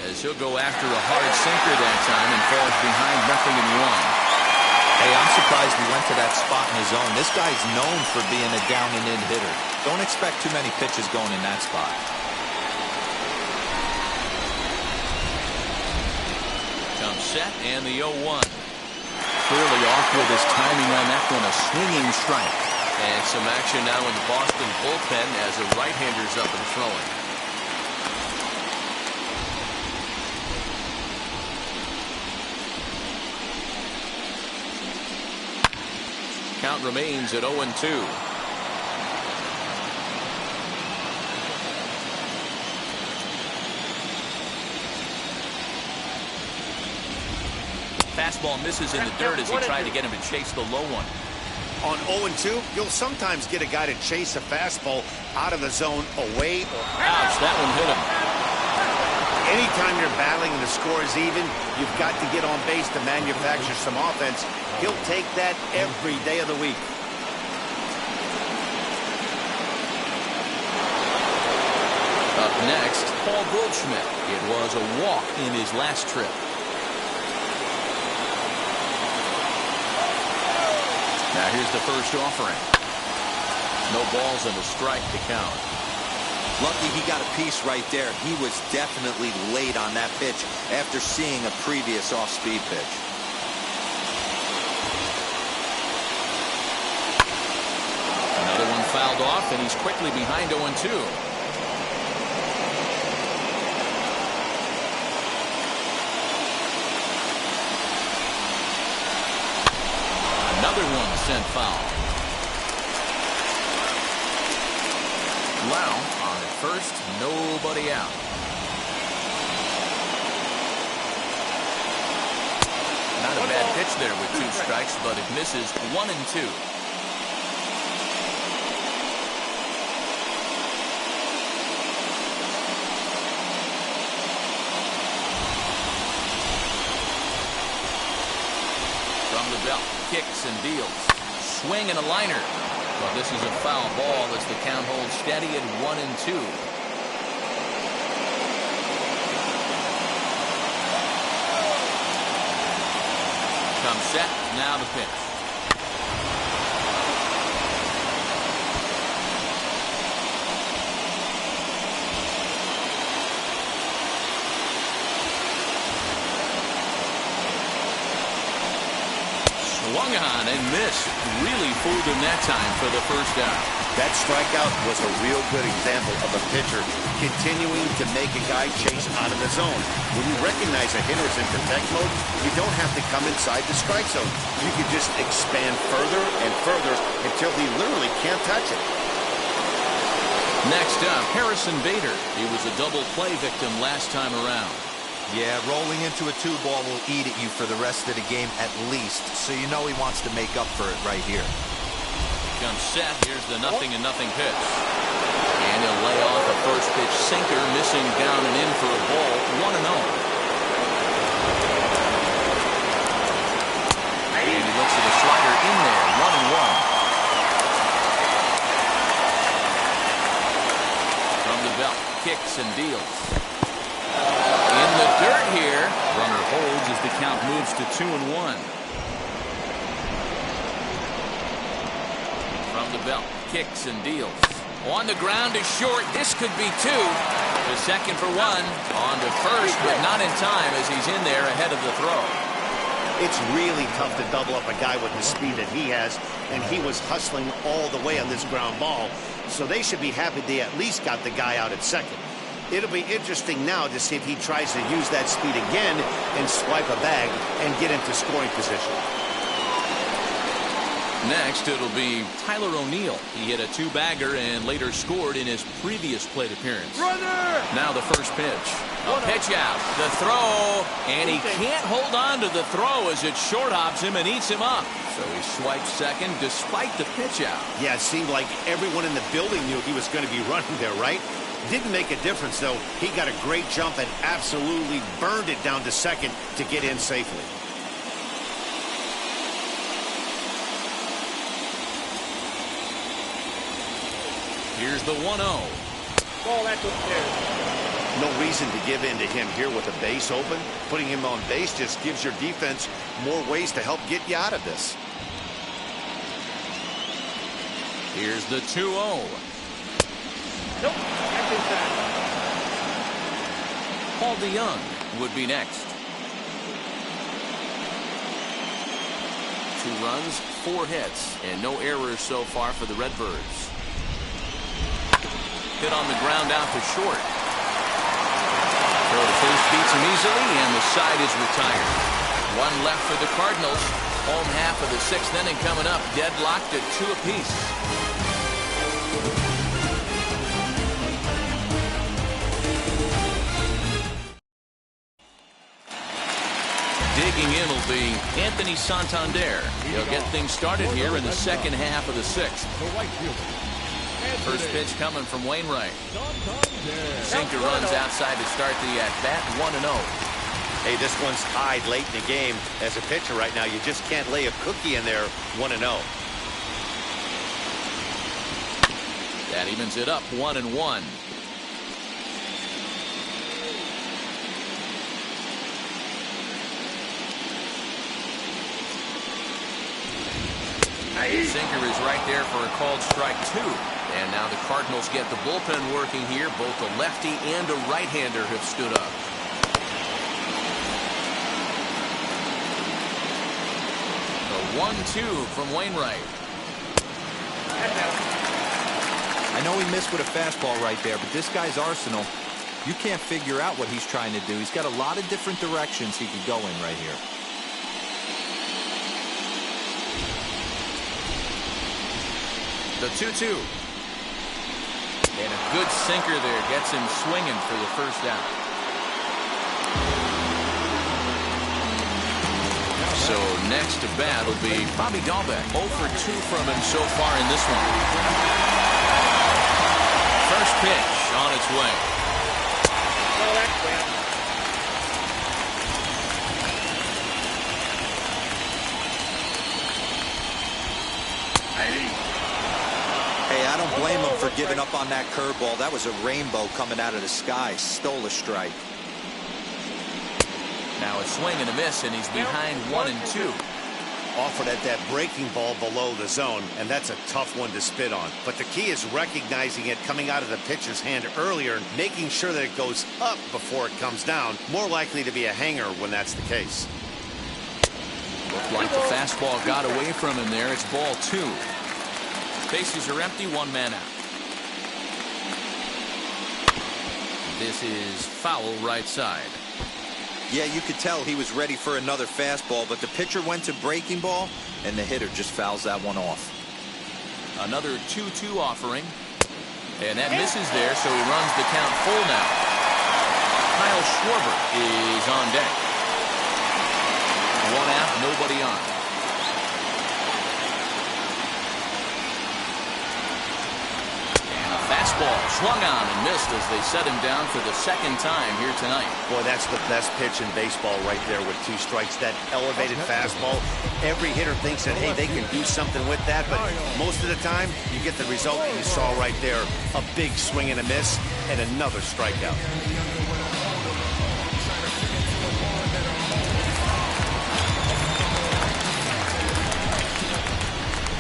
as he'll go after a hard sinker that time and falls behind 0-1. Hey, I'm surprised he went to that spot in his zone. This guy's known for being a down and in hitter. Don't expect too many pitches going in that spot. Set and the 0-1. Clearly off with his timing on that one, a swinging strike. And some action now in the Boston bullpen as a right-hander's up and throwing. Count remains at 0-2. Fastball misses in the dirt as he tried to get him to chase the low one. On 0-2, you'll sometimes get a guy to chase a fastball out of the zone away or ouch, that one hit him. Anytime you're battling and the score is even, you've got to get on base to manufacture some offense. He'll take that every day of the week. Up next, Paul Goldschmidt. It was a walk in his last trip. Now here's the first offering. No balls and a strike to count. Lucky he got a piece right there. He was definitely late on that pitch after seeing a previous off-speed pitch. Another one fouled off, and he's quickly behind 0-2. Another one sent foul. Lau on at first, nobody out. Not a bad pitch there with 2 strikes, but it misses 1 and 2. From the belt, kicks and deals. Swing and a liner. Well, this is a foul ball as the count holds steady at 1 and 2. Comes set, now the pitch. Swung on and missed. Really fooled him that time for the first down. That strikeout was a real good example of a pitcher continuing to make a guy chase out of the zone. When you recognize a hitter's in protect mode, you don't have to come inside the strike zone. You can just expand further and further until he literally can't touch it. Next up, Harrison Bader. He was a double play victim last time around. Yeah, rolling into a 2-ball will eat at you for the rest of the game at least, so you know he wants to make up for it right here. Comes set. Here's the 0-0 pitch. And he'll lay off a first pitch sinker, missing down and in for a ball. 1-0. And he looks at a slider in there. 1-1. From the belt, kicks and deals. In the dirt here. Runner holds as the count moves to 2-1. From the belt, kicks and deals. On the ground to short. This could be 2. The second for 1. On to first, but not in time as he's in there ahead of the throw. It's really tough to double up a guy with the speed that he has, and he was hustling all the way on this ground ball. So they should be happy they at least got the guy out at second. It'll be interesting now to see if he tries to use that speed again and swipe a bag and get into scoring position. Next, it'll be Tyler O'Neill. He hit a 2-bagger and later scored in his previous plate appearance. Runner! Now the first pitch. A pitch out. The throw. And he can't hold on to the throw as it short hops him and eats him up. So he swipes second despite the pitch out. Yeah, it seemed like everyone in the building knew he was going to be running there, right? Didn't make a difference, though. He got a great jump and absolutely burned it down to second to get in safely. Here's the 1-0. Ball, that's upstairs. No reason to give in to him here with a base open. Putting him on base just gives your defense more ways to help get you out of this. Here's the 2-0. Nope, that's inside. Paul DeYoung would be next. 2 runs, 4 hits, and no errors so far for the Redbirds. Hit on the ground out to short. Throw to first beats him easily, and the side is retired. 1 left for the Cardinals. Home half of the 6th inning coming up, deadlocked at 2 apiece. Digging in will be Anthony Santander. He'll get things started here in the second half of the 6th. First pitch coming from Wainwright. Sinker runs outside to start the at-bat. 1-0. Hey, this one's tied late in the game. As a pitcher right now, you just can't lay a cookie in there. 1-0. That evens it up. 1-1. Sinker is right there for a called strike 2. And now the Cardinals get the bullpen working here. Both a lefty and a right-hander have stood up. The 1-2 from Wainwright. I know he missed with a fastball right there, but this guy's arsenal, you can't figure out what he's trying to do. He's got a lot of different directions he could go in right here. The 2-2. And a good sinker there gets him swinging for the first out. So next to bat will be Bobby Dahlbeck. 0 for 2 from him so far in this one. First pitch on its way. Well, that's bad. Hey, I don't blame him for giving up on that curveball. That was a rainbow coming out of the sky. Stole a strike. Now a swing and a miss, and he's behind 1 and 2. Offered at that breaking ball below the zone, and that's a tough one to spit on. But the key is recognizing it coming out of the pitcher's hand earlier and making sure that it goes up before it comes down. More likely to be a hanger when that's the case. Looked like the fastball got away from him there. It's ball 2. Bases are empty, 1 man out. This is foul right side. Yeah, you could tell he was ready for another fastball, but the pitcher went to breaking ball, and the hitter just fouls that one off. Another 2-2 offering. And that misses there, so he runs the count full now. Kyle Schwarber is on deck. 1 out, nobody on. Fastball swung on and missed as they set him down for the 2nd time here tonight. Boy, that's the best pitch in baseball right there with 2 strikes. That elevated fastball. Every hitter thinks that, hey, they can do something with that, but most of the time you get the result that you saw right there. A big swing and a miss and another strikeout.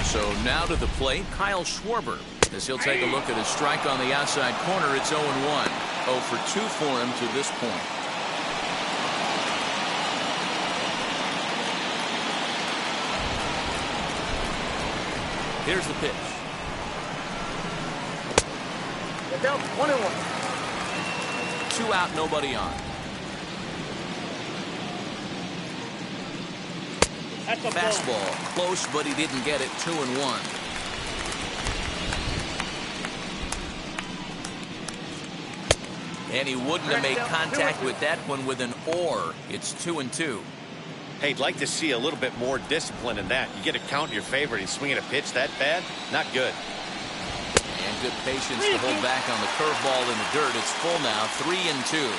So now to the plate, Kyle Schwarber. As he'll take a look at his strike on the outside corner, it's 0-1. 0 for 2 for him to this point. Here's the pitch. Get down, 1-1. 2 out, nobody on. That's a Fastball, close, but he didn't get it. 2-1. And he wouldn't have made contact with that one with an or. It's 2-2. Hey, I'd like to see a little bit more discipline in that. You get a count in your favor and he's swinging a pitch that bad? Not good. And good patience to hold back on the curveball in the dirt. It's full now, 3-2.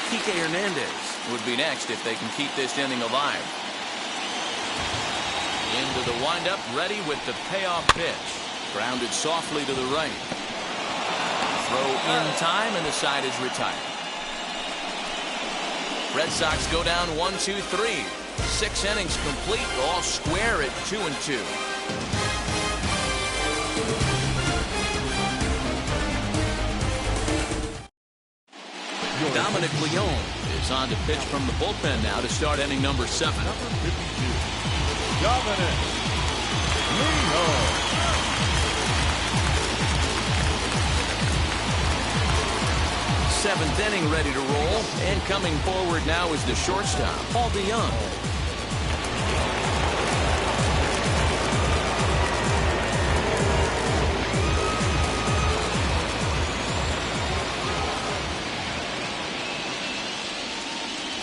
Kike Hernandez would be next if they can keep this inning alive. Into the windup, ready with the payoff pitch. Grounded softly to the right. Throw in time, and the side is retired. Red Sox go down 1-2-3. 6 innings complete, all square at 2-2. Dominic Leone is on to pitch from the bullpen now to start inning number 7. Number 52, Dominic Leone. 7th inning ready to roll, and coming forward now is the shortstop, Paul DeYoung.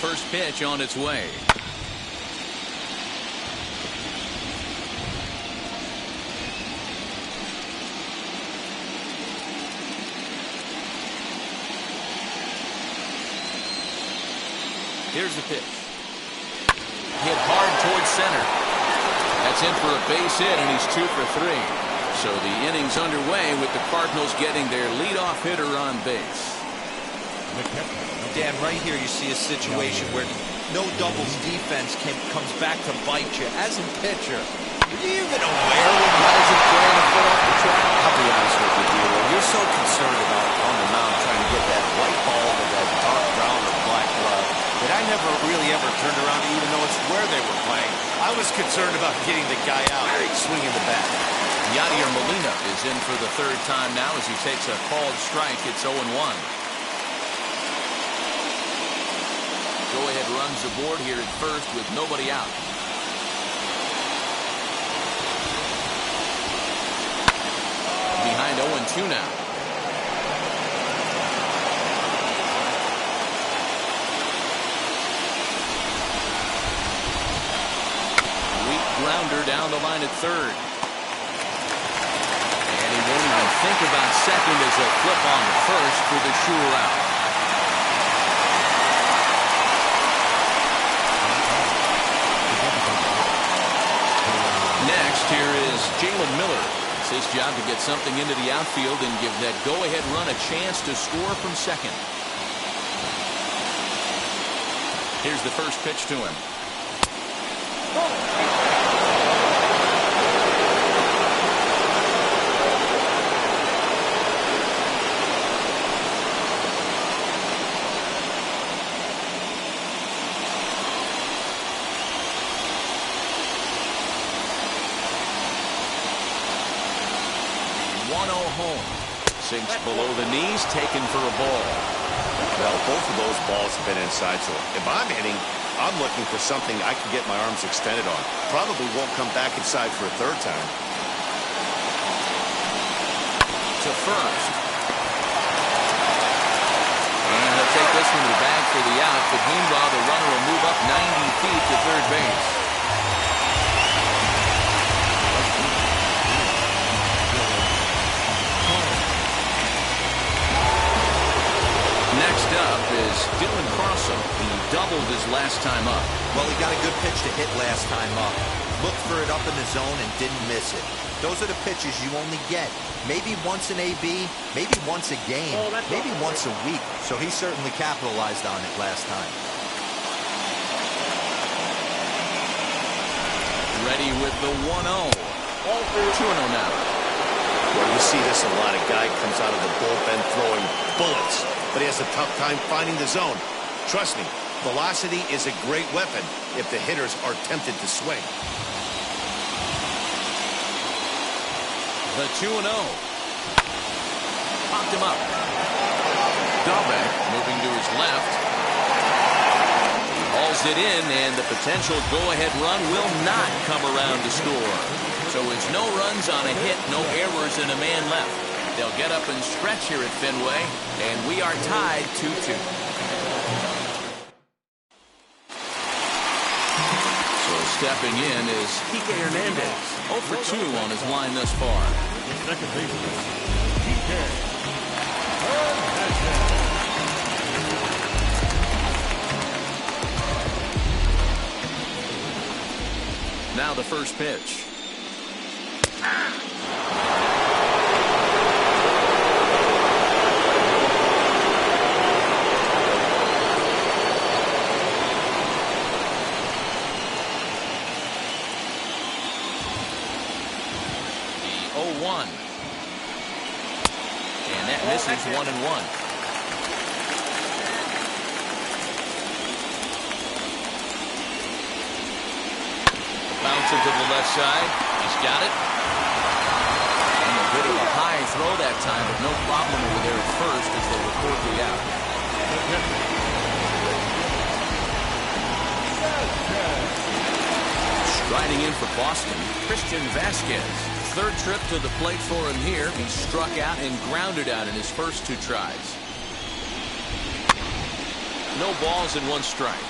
First pitch on its way. Here's the pitch. Hit hard towards center. That's in for a base hit, and he's 2 for 3. So the inning's underway with the Cardinals getting their leadoff hitter on base. Dan, right here you see a situation where no doubles defense comes back to bite you. As a pitcher, are you even aware when guys are throwing a foot off the track? I'll be honest with you, D'Lo. You're so concerned about on the mound trying to get that white ball to that dark brown or black glove that I never really ever turned around to even know it's where they were playing. I was concerned about getting the guy out, swinging the bat. Yadier Molina is in for the 3rd time now as he takes a called strike. It's 0-1. Go-ahead runs aboard here at first with nobody out. Behind 0-2 now. grounder down the line at third. And he won't even think about second as a flip on the first for the sure out. Next, here is Jalen Miller. It's his job to get something into the outfield and give that go-ahead run a chance to score from second. Here's the first pitch to him. Home. Sinks below the knees, taken for a ball. Well, both of those balls have been inside, so if I'm hitting, I'm looking for something I can get my arms extended on. Probably won't come back inside for a third time. To first. And he'll take this one to the bag for the out, but meanwhile the runner will move up 90 feet to third base. Next up is Dylan Crossan. He doubled his last time up. Well, he got a good pitch to hit last time up. Looked for it up in the zone and didn't miss it. Those are the pitches you only get. Maybe once an AB, maybe once a game, maybe once a week. So he certainly capitalized on it last time. Ready with the 1-0. 2-0 now. Well, you see this a lot. A guy comes out of the bullpen throwing bullets, but he has a tough time finding the zone. Trust me, velocity is a great weapon if the hitters are tempted to swing. The 2-0. Popped him up. Dahlbeck moving to his left. He hauls it in, and the potential go-ahead run will not come around to score. So it's no runs on a hit, no errors, and a man left. They'll get up and stretch here at Fenway, and we are tied 2-2. So stepping in is Kike Hernandez, 0 for 2 on his line thus far. Second baseman, Kike Hernandez. Now the first pitch. The 0-1. And that misses 1-1. Bounce it to the left side. He's got it. And a bit of a high throw that time, but no problem over there at first as they report the out. Striding in for Boston, Christian Vasquez. Third trip to the plate for him here. He struck out and grounded out in his first 2 tries. No balls and 1 strike.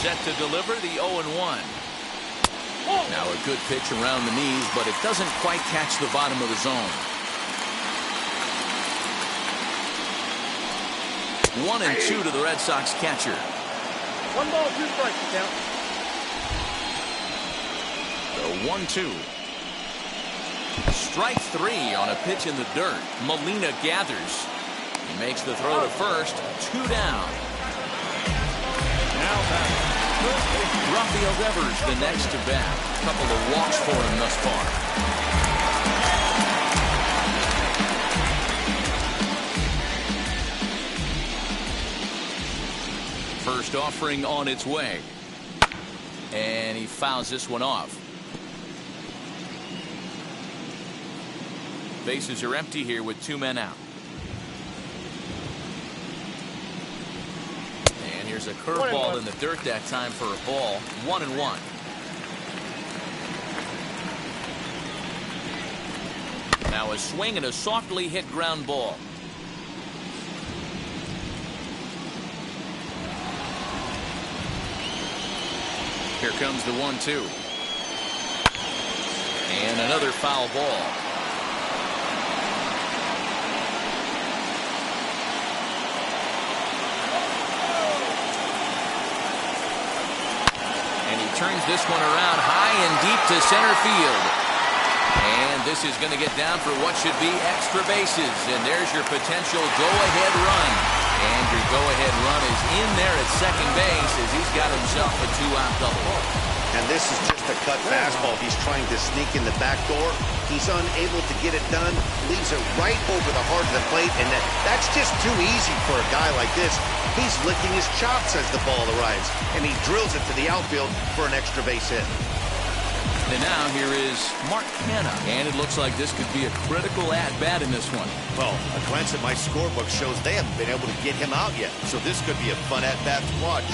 Set to deliver the 0-1. Now a good pitch around the knees, but it doesn't quite catch the bottom of the zone. 1-2 to the Red Sox catcher. 1 ball, 2 strikes, count. The 1-2. Strike 3 on a pitch in the dirt. Molina gathers. He makes the throw to first. 2 down. Now back. Rafael Devers the next to bat. A couple of walks for him thus far. First offering on its way. And he fouls this one off. Bases are empty here with 2 men out. And here's a curveball in the dirt that time for a ball. 1-1. Now a swing and a softly hit ground ball. Here comes the 1-2. And another foul ball. And he turns this one around high and deep to center field. And this is going to get down for what should be extra bases. And there's your potential go-ahead run. And your go-ahead run is in there at second base as he's got himself a 2-out double. And this is just a cut fastball. He's trying to sneak in the back door. He's unable to get it done. Leaves it right over the heart of the plate. And that's just too easy for a guy like this. He's licking his chops as the ball arrives. And he drills it to the outfield for an extra base hit. And now here is Mark Hanna. And it looks like this could be a critical at-bat in this one. Well, a glance at my scorebook shows they haven't been able to get him out yet. So this could be a fun at-bat to watch.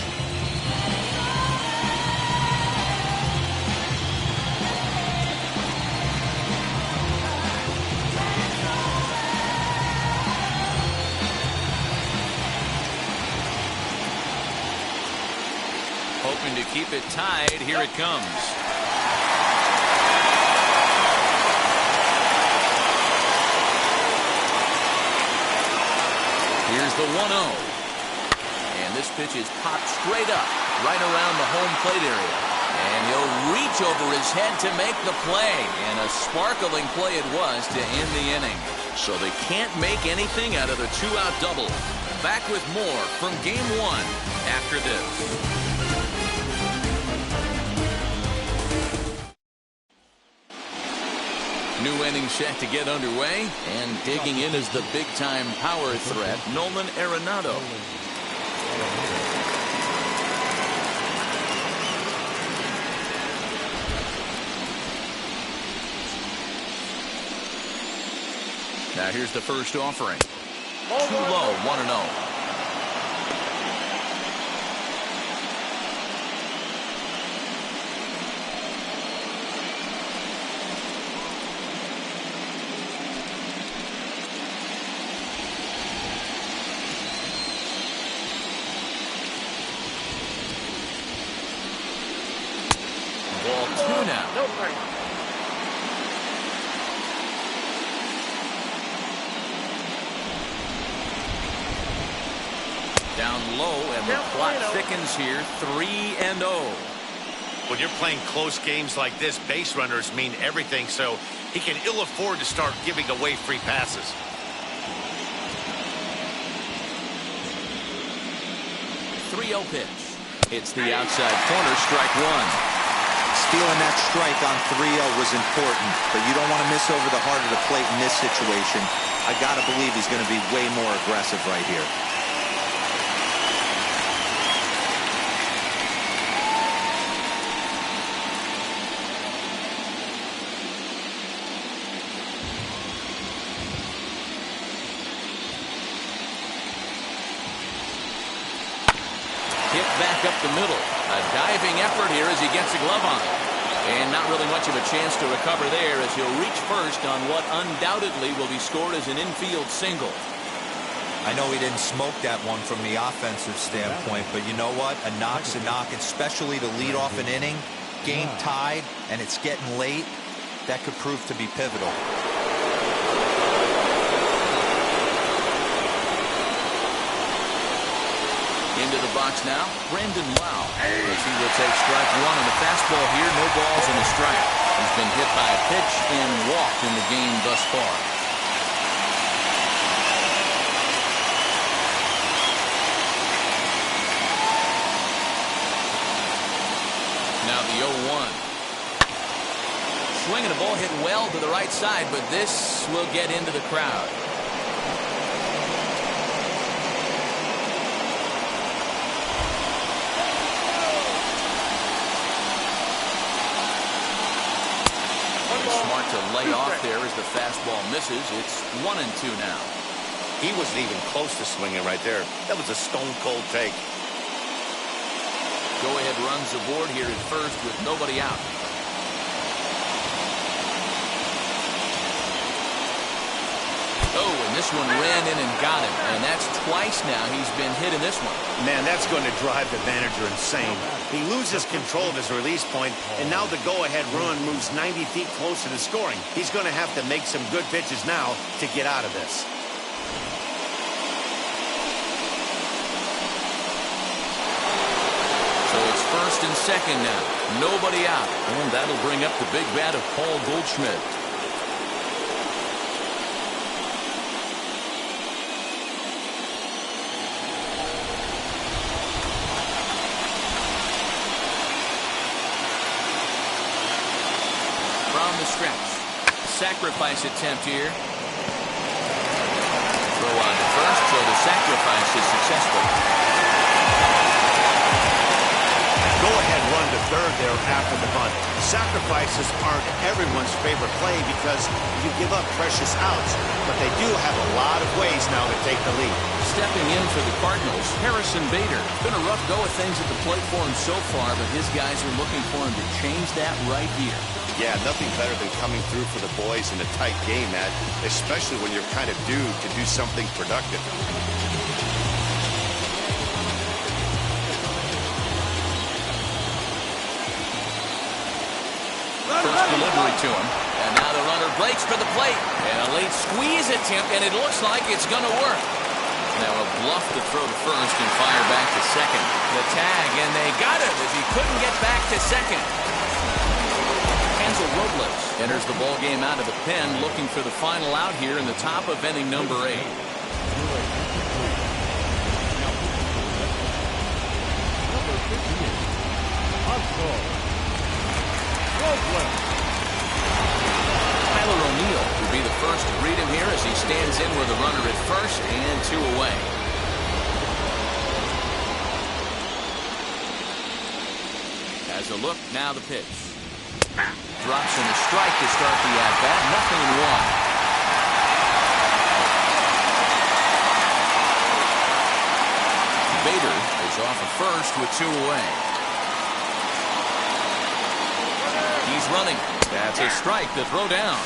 Hoping to keep it tied. Here it comes. Here's the 1-0. And this pitch is popped straight up, right around the home plate area. And he'll reach over his head to make the play. And a sparkling play it was to end the inning. So they can't make anything out of the 2-out double. Back with more from Game 1 after this. New inning set to get underway, and digging in is the big-time power threat, Nolan Arenado. Now here's the first offering. Too low, 1-0. Ball 2 now. No break. Down low, and the clock thickens here, 3-0. When you're playing close games like this, base runners mean everything, so he can ill afford to start giving away free passes. .30 pitch. It's the outside corner, strike one. Stealing that strike on 3-0 was important, but you don't want to miss over the heart of the plate in this situation. I got to believe he's going to be way more aggressive right here. Hit back up the middle. A diving effort here as he gets a glove on. And not really much of a chance to recover there as he'll reach first on what undoubtedly will be scored as an infield single. I know he didn't smoke that one from the offensive standpoint, but you know what? A knock's a knock, especially to lead off an inning. Game tied, and it's getting late. That could prove to be pivotal. Into the box now, Brandon Lau. As he will take strike one on the fastball here. No balls and a strike. He's been hit by a pitch and walked in the game thus far. Now the 0-1. Swinging a ball hit well to the right side, but this will get into the crowd. Smart to lay off there as the fastball misses. It's 1-2 now. He wasn't even close to swinging right there. That was a stone-cold take. Go-ahead runs aboard here at first with nobody out. Oh, and this one ran in and got him. And that's twice now he's been hit in this one. Man, that's going to drive the manager insane. He loses control of his release point, and now the go-ahead run moves 90 feet closer to scoring. He's going to have to make some good pitches now to get out of this. So it's first and second now. Nobody out. And that'll bring up the big bat of Paul Goldschmidt. From the stretch. Sacrifice attempt here. Throw on to first, so the sacrifice is successful. Go-ahead run to third there after the bunt. Sacrifices aren't everyone's favorite play because you give up precious outs, but they do have a lot of ways now to take the lead. Stepping in for the Cardinals, Harrison Bader. It's been a rough go of things at the plate for him so far, but his guys are looking for him to change that right here. Yeah, nothing better than coming through for the boys in a tight game, Matt, especially when you're kind of due to do something productive. First delivery to him. And now the runner breaks for the plate. And a late squeeze attempt, and it looks like it's going to work. Now a bluff to throw to first and fire back to second. The tag, and they got him as he couldn't get back to second. Hansel Robles enters the ball game out of the pen, looking for the final out here in the top of inning number 8. Tyler O'Neill will be the first to greet him here as he stands in with a runner at first and 2 away. As a look, now the pitch. Drops in a strike to start the at-bat. 0-1. Bader is off of first with 2 away. He's running. That's a strike to throw down.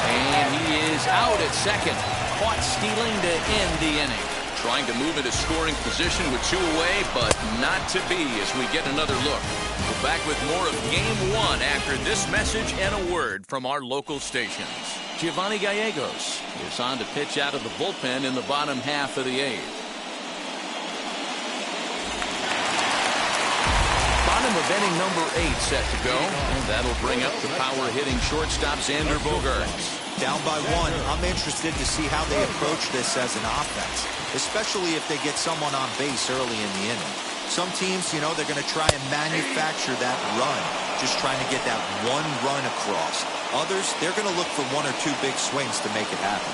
And he is out at second. Caught stealing to end the inning. Trying to move into scoring position with 2 away, but not to be as we get another look. We're back with more of Game 1 after this message and a word from our local stations. Giovanni Gallegos is on to pitch out of the bullpen in the bottom half of the 8th. Bottom of inning number 8 set to go, and that'll bring up the power-hitting shortstop Xander Bogaerts. Down by 1, I'm interested to see how they approach this as an offense, especially if they get someone on base early in the inning. Some teams, you know, they're going to try and manufacture that run, just trying to get that one run across. Others, they're going to look for 1 or 2 big swings to make it happen.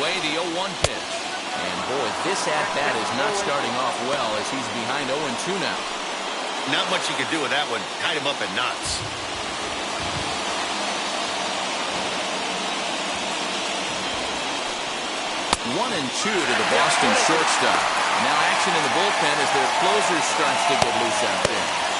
Way the 0-1 pitch. And boy, this at-bat is not starting off well as he's behind 0-2 now. Not much you can do with that one. Tied him up in knots. 1-2 to the Boston shortstop. Now action in the bullpen as their closer starts to get loose out there.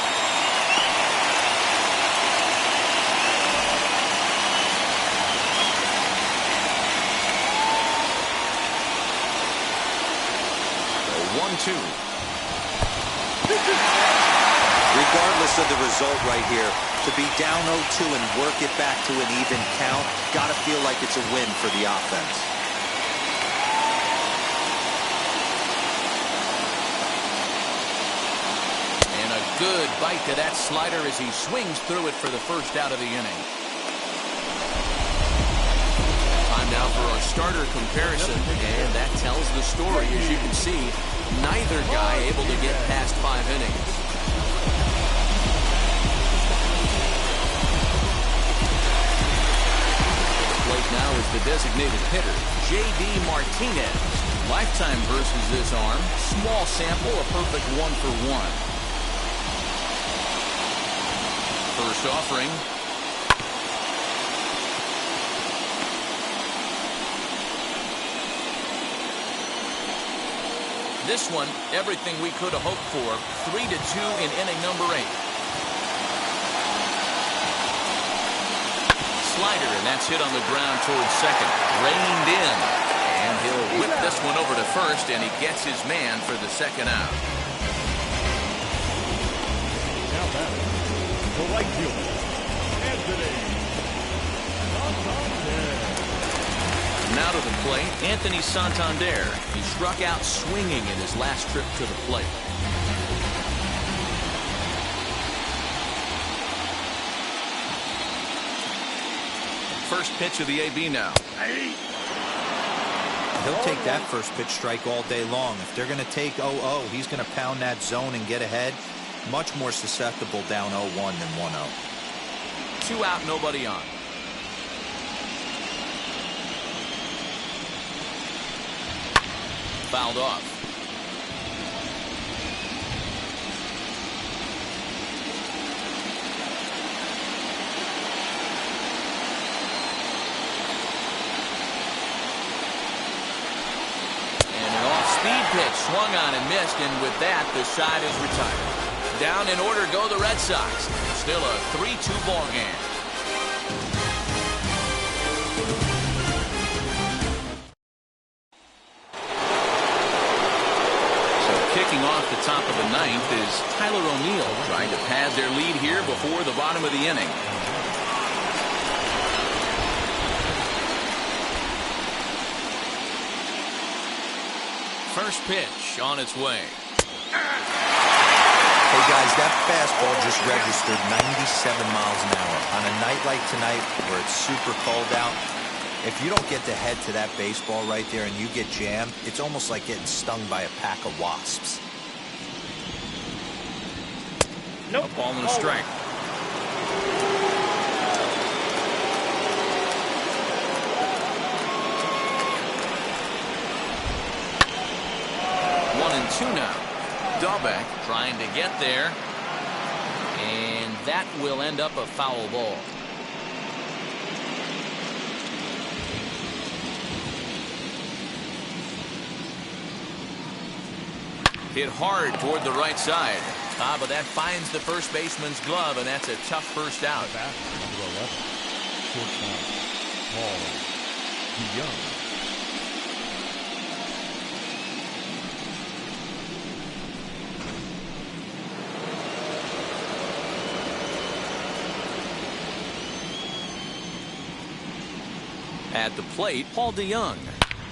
Regardless of the result right here, to be down 0-2 and work it back to an even count, gotta feel like it's a win for the offense. And a good bite to that slider as he swings through it for the first out of the inning. Time now for our starter comparison, and that tells the story. As you can see, neither guy able to get past 5 innings. Plate now is the designated hitter, J.D. Martinez. Lifetime versus this arm. Small sample, a perfect 1-for-1. First offering. This one, everything we could have hoped for. 3-2 in inning number 8. Slider, and that's hit on the ground towards second. Reined in. And he'll whip this one over to first, and he gets his man for the second out. Now batting, the right fielder, Anthony. Now to the plate, Anthony Santander. He struck out swinging in his last trip to the plate. First pitch of the AB now. He'll take that first pitch strike all day long. If they're going to take 0-0, he's going to pound that zone and get ahead. Much more susceptible down 0-1 than 1-0. 2 out, nobody on. Fouled off. And an off-speed pitch swung on and missed, and with that, the side is retired. Down in order go the Red Sox. Still a 3-2 ball game. Kicking off the top of the 9th is Tyler O'Neill, trying to pad their lead here before the bottom of the inning. First pitch on its way. Hey guys, that fastball just registered 97 miles an hour. On a night like tonight where it's super cold out, if you don't get the head to that baseball right there and you get jammed, it's almost like getting stung by a pack of wasps. Nope. A ball and a strike. One and two now. Dahlbeck trying to get there. And that will end up a foul ball. Hit hard toward the right side. But that finds the first baseman's glove, and that's a tough first out. Number 11, shortstop, Paul DeYoung. At the plate, Paul DeYoung.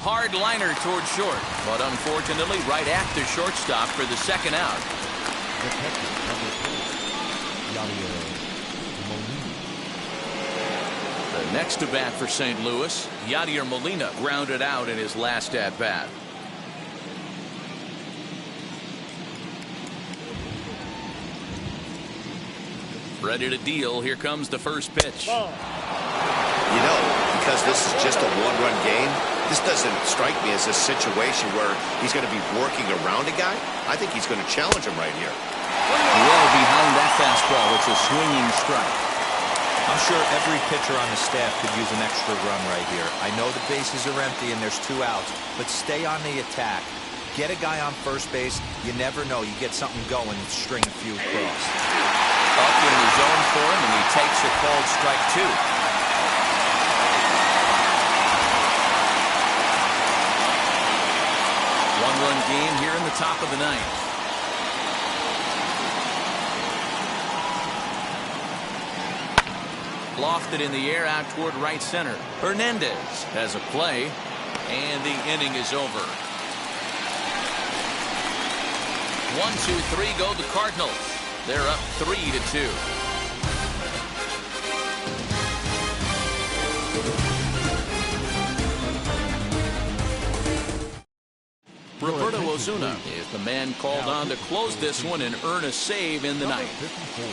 Hard liner toward short, but unfortunately right at the shortstop for the second out. The catcher, number 4, Yadier Molina. The next to bat for St. Louis, Yadier Molina grounded out in his last at bat. Ready to deal. Here comes the first pitch. You know, because this is just a one-run game, this doesn't strike me as a situation where he's going to be working around a guy. I think he's going to challenge him right here. Well behind that fastball, it's a swinging strike. I'm sure every pitcher on the staff could use an extra run right here. I know the bases are empty and there's 2 outs, but stay on the attack. Get a guy on first base. You never know. You get something going and string a few across. Up in the zone for him, and he takes a called strike 2. One-run game here in the top of the 9th. Lofted in the air out toward right center. Hernandez has a play, and the inning is over. 1, 2, 3 go the Cardinals. They're up 3-2. Roberto Osuna is the man called on to close this one and earn a save in the Number ninth. 54,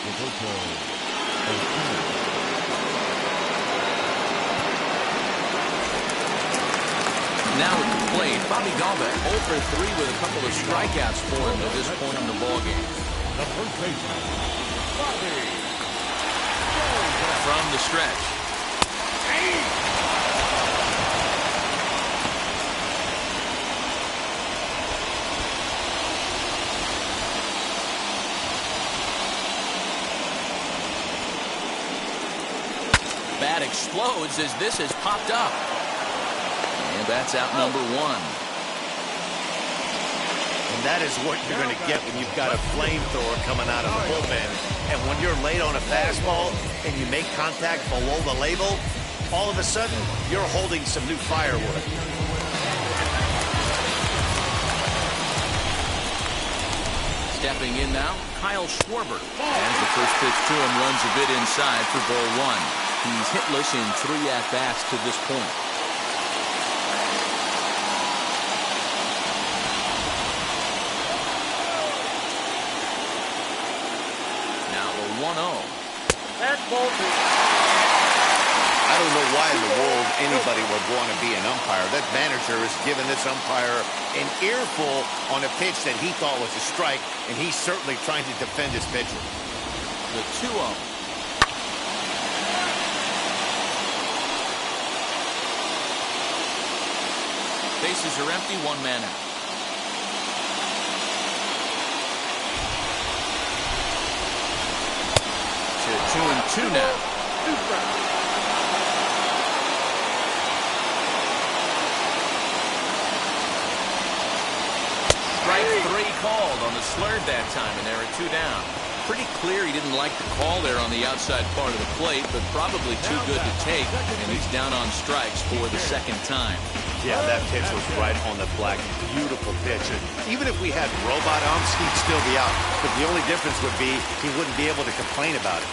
Roberto Osuna. Now at the plate, Bobby Dahlbeck 0 for 3 with a couple of strikeouts for him at this point in the ballgame. The first baseman, Bobby. From the stretch. explodes as this has popped up. And that's out number one. And that is what you're going to get when you've got a flamethrower coming out of the bullpen. And when you're late on a fastball and you make contact below the label, all of a sudden, you're holding some new firewood. Stepping in now, Kyle Schwarber. As the first pitch to him runs a bit inside for ball one. He's hitless in 3 at-bats to this point. Now the 1-0. That's ball two. I don't know why in the world anybody would want to be an umpire. That manager has given this umpire an earful on a pitch that he thought was a strike, and he's certainly trying to defend his pitcher. The 2-0. Bases are empty, 1 man out. To 2-2 now. Strike 3 called on the slurve that time, and there are 2 down. Pretty clear he didn't like the call there on the outside part of the plate, but probably too good to take, and he's down on strikes for the second time. Yeah, that pitch was right on the black. Beautiful pitch. And even if we had robot umps, he'd still be out. But the only difference would be he wouldn't be able to complain about it.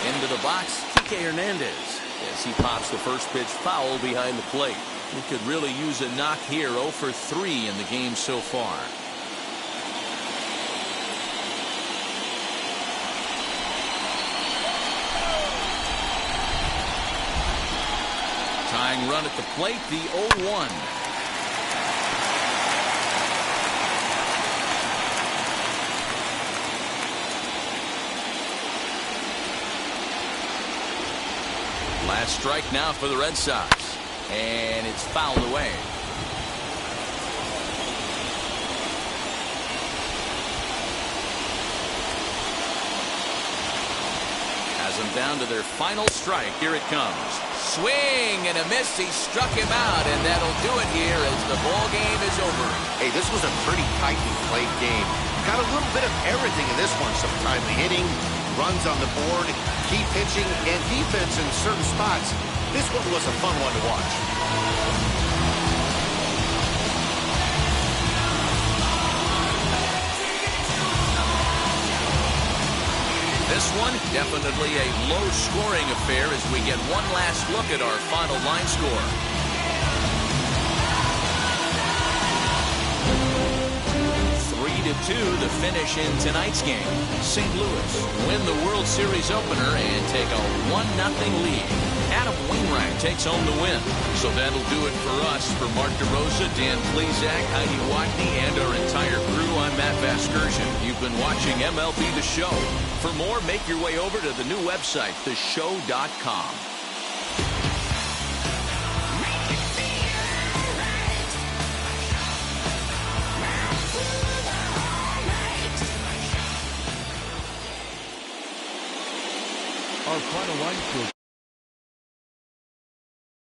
Into the box, Kike Hernandez, as he pops the first pitch foul behind the plate. We could really use a knock here. 0 for 3 in the game so far. Tying run at the plate, the 0-1. Last strike now for the Red Sox. And it's fouled away. Has them down to their final strike. Here it comes. Swing and a miss. He struck him out, and that'll do it here as the ball game is over. Hey, this was a pretty tightly played game. Got a little bit of everything in this one. Some timely hitting, runs on the board, key pitching, and defense in certain spots. This one was a fun one to watch. This one, definitely a low-scoring affair as we get one last look at our final line score. 3-2 the finish in tonight's game. St. Louis win the World Series opener and take a 1-0 lead. Adam Wainwright takes home the win. So that'll do it for us. For Mark DeRosa, Dan Plesac, Heidi Watney, and our entire crew, I'm Matt Vasgersian. You've been watching MLB The Show. For more, make your way over to the new website, theshow.com. Our final line score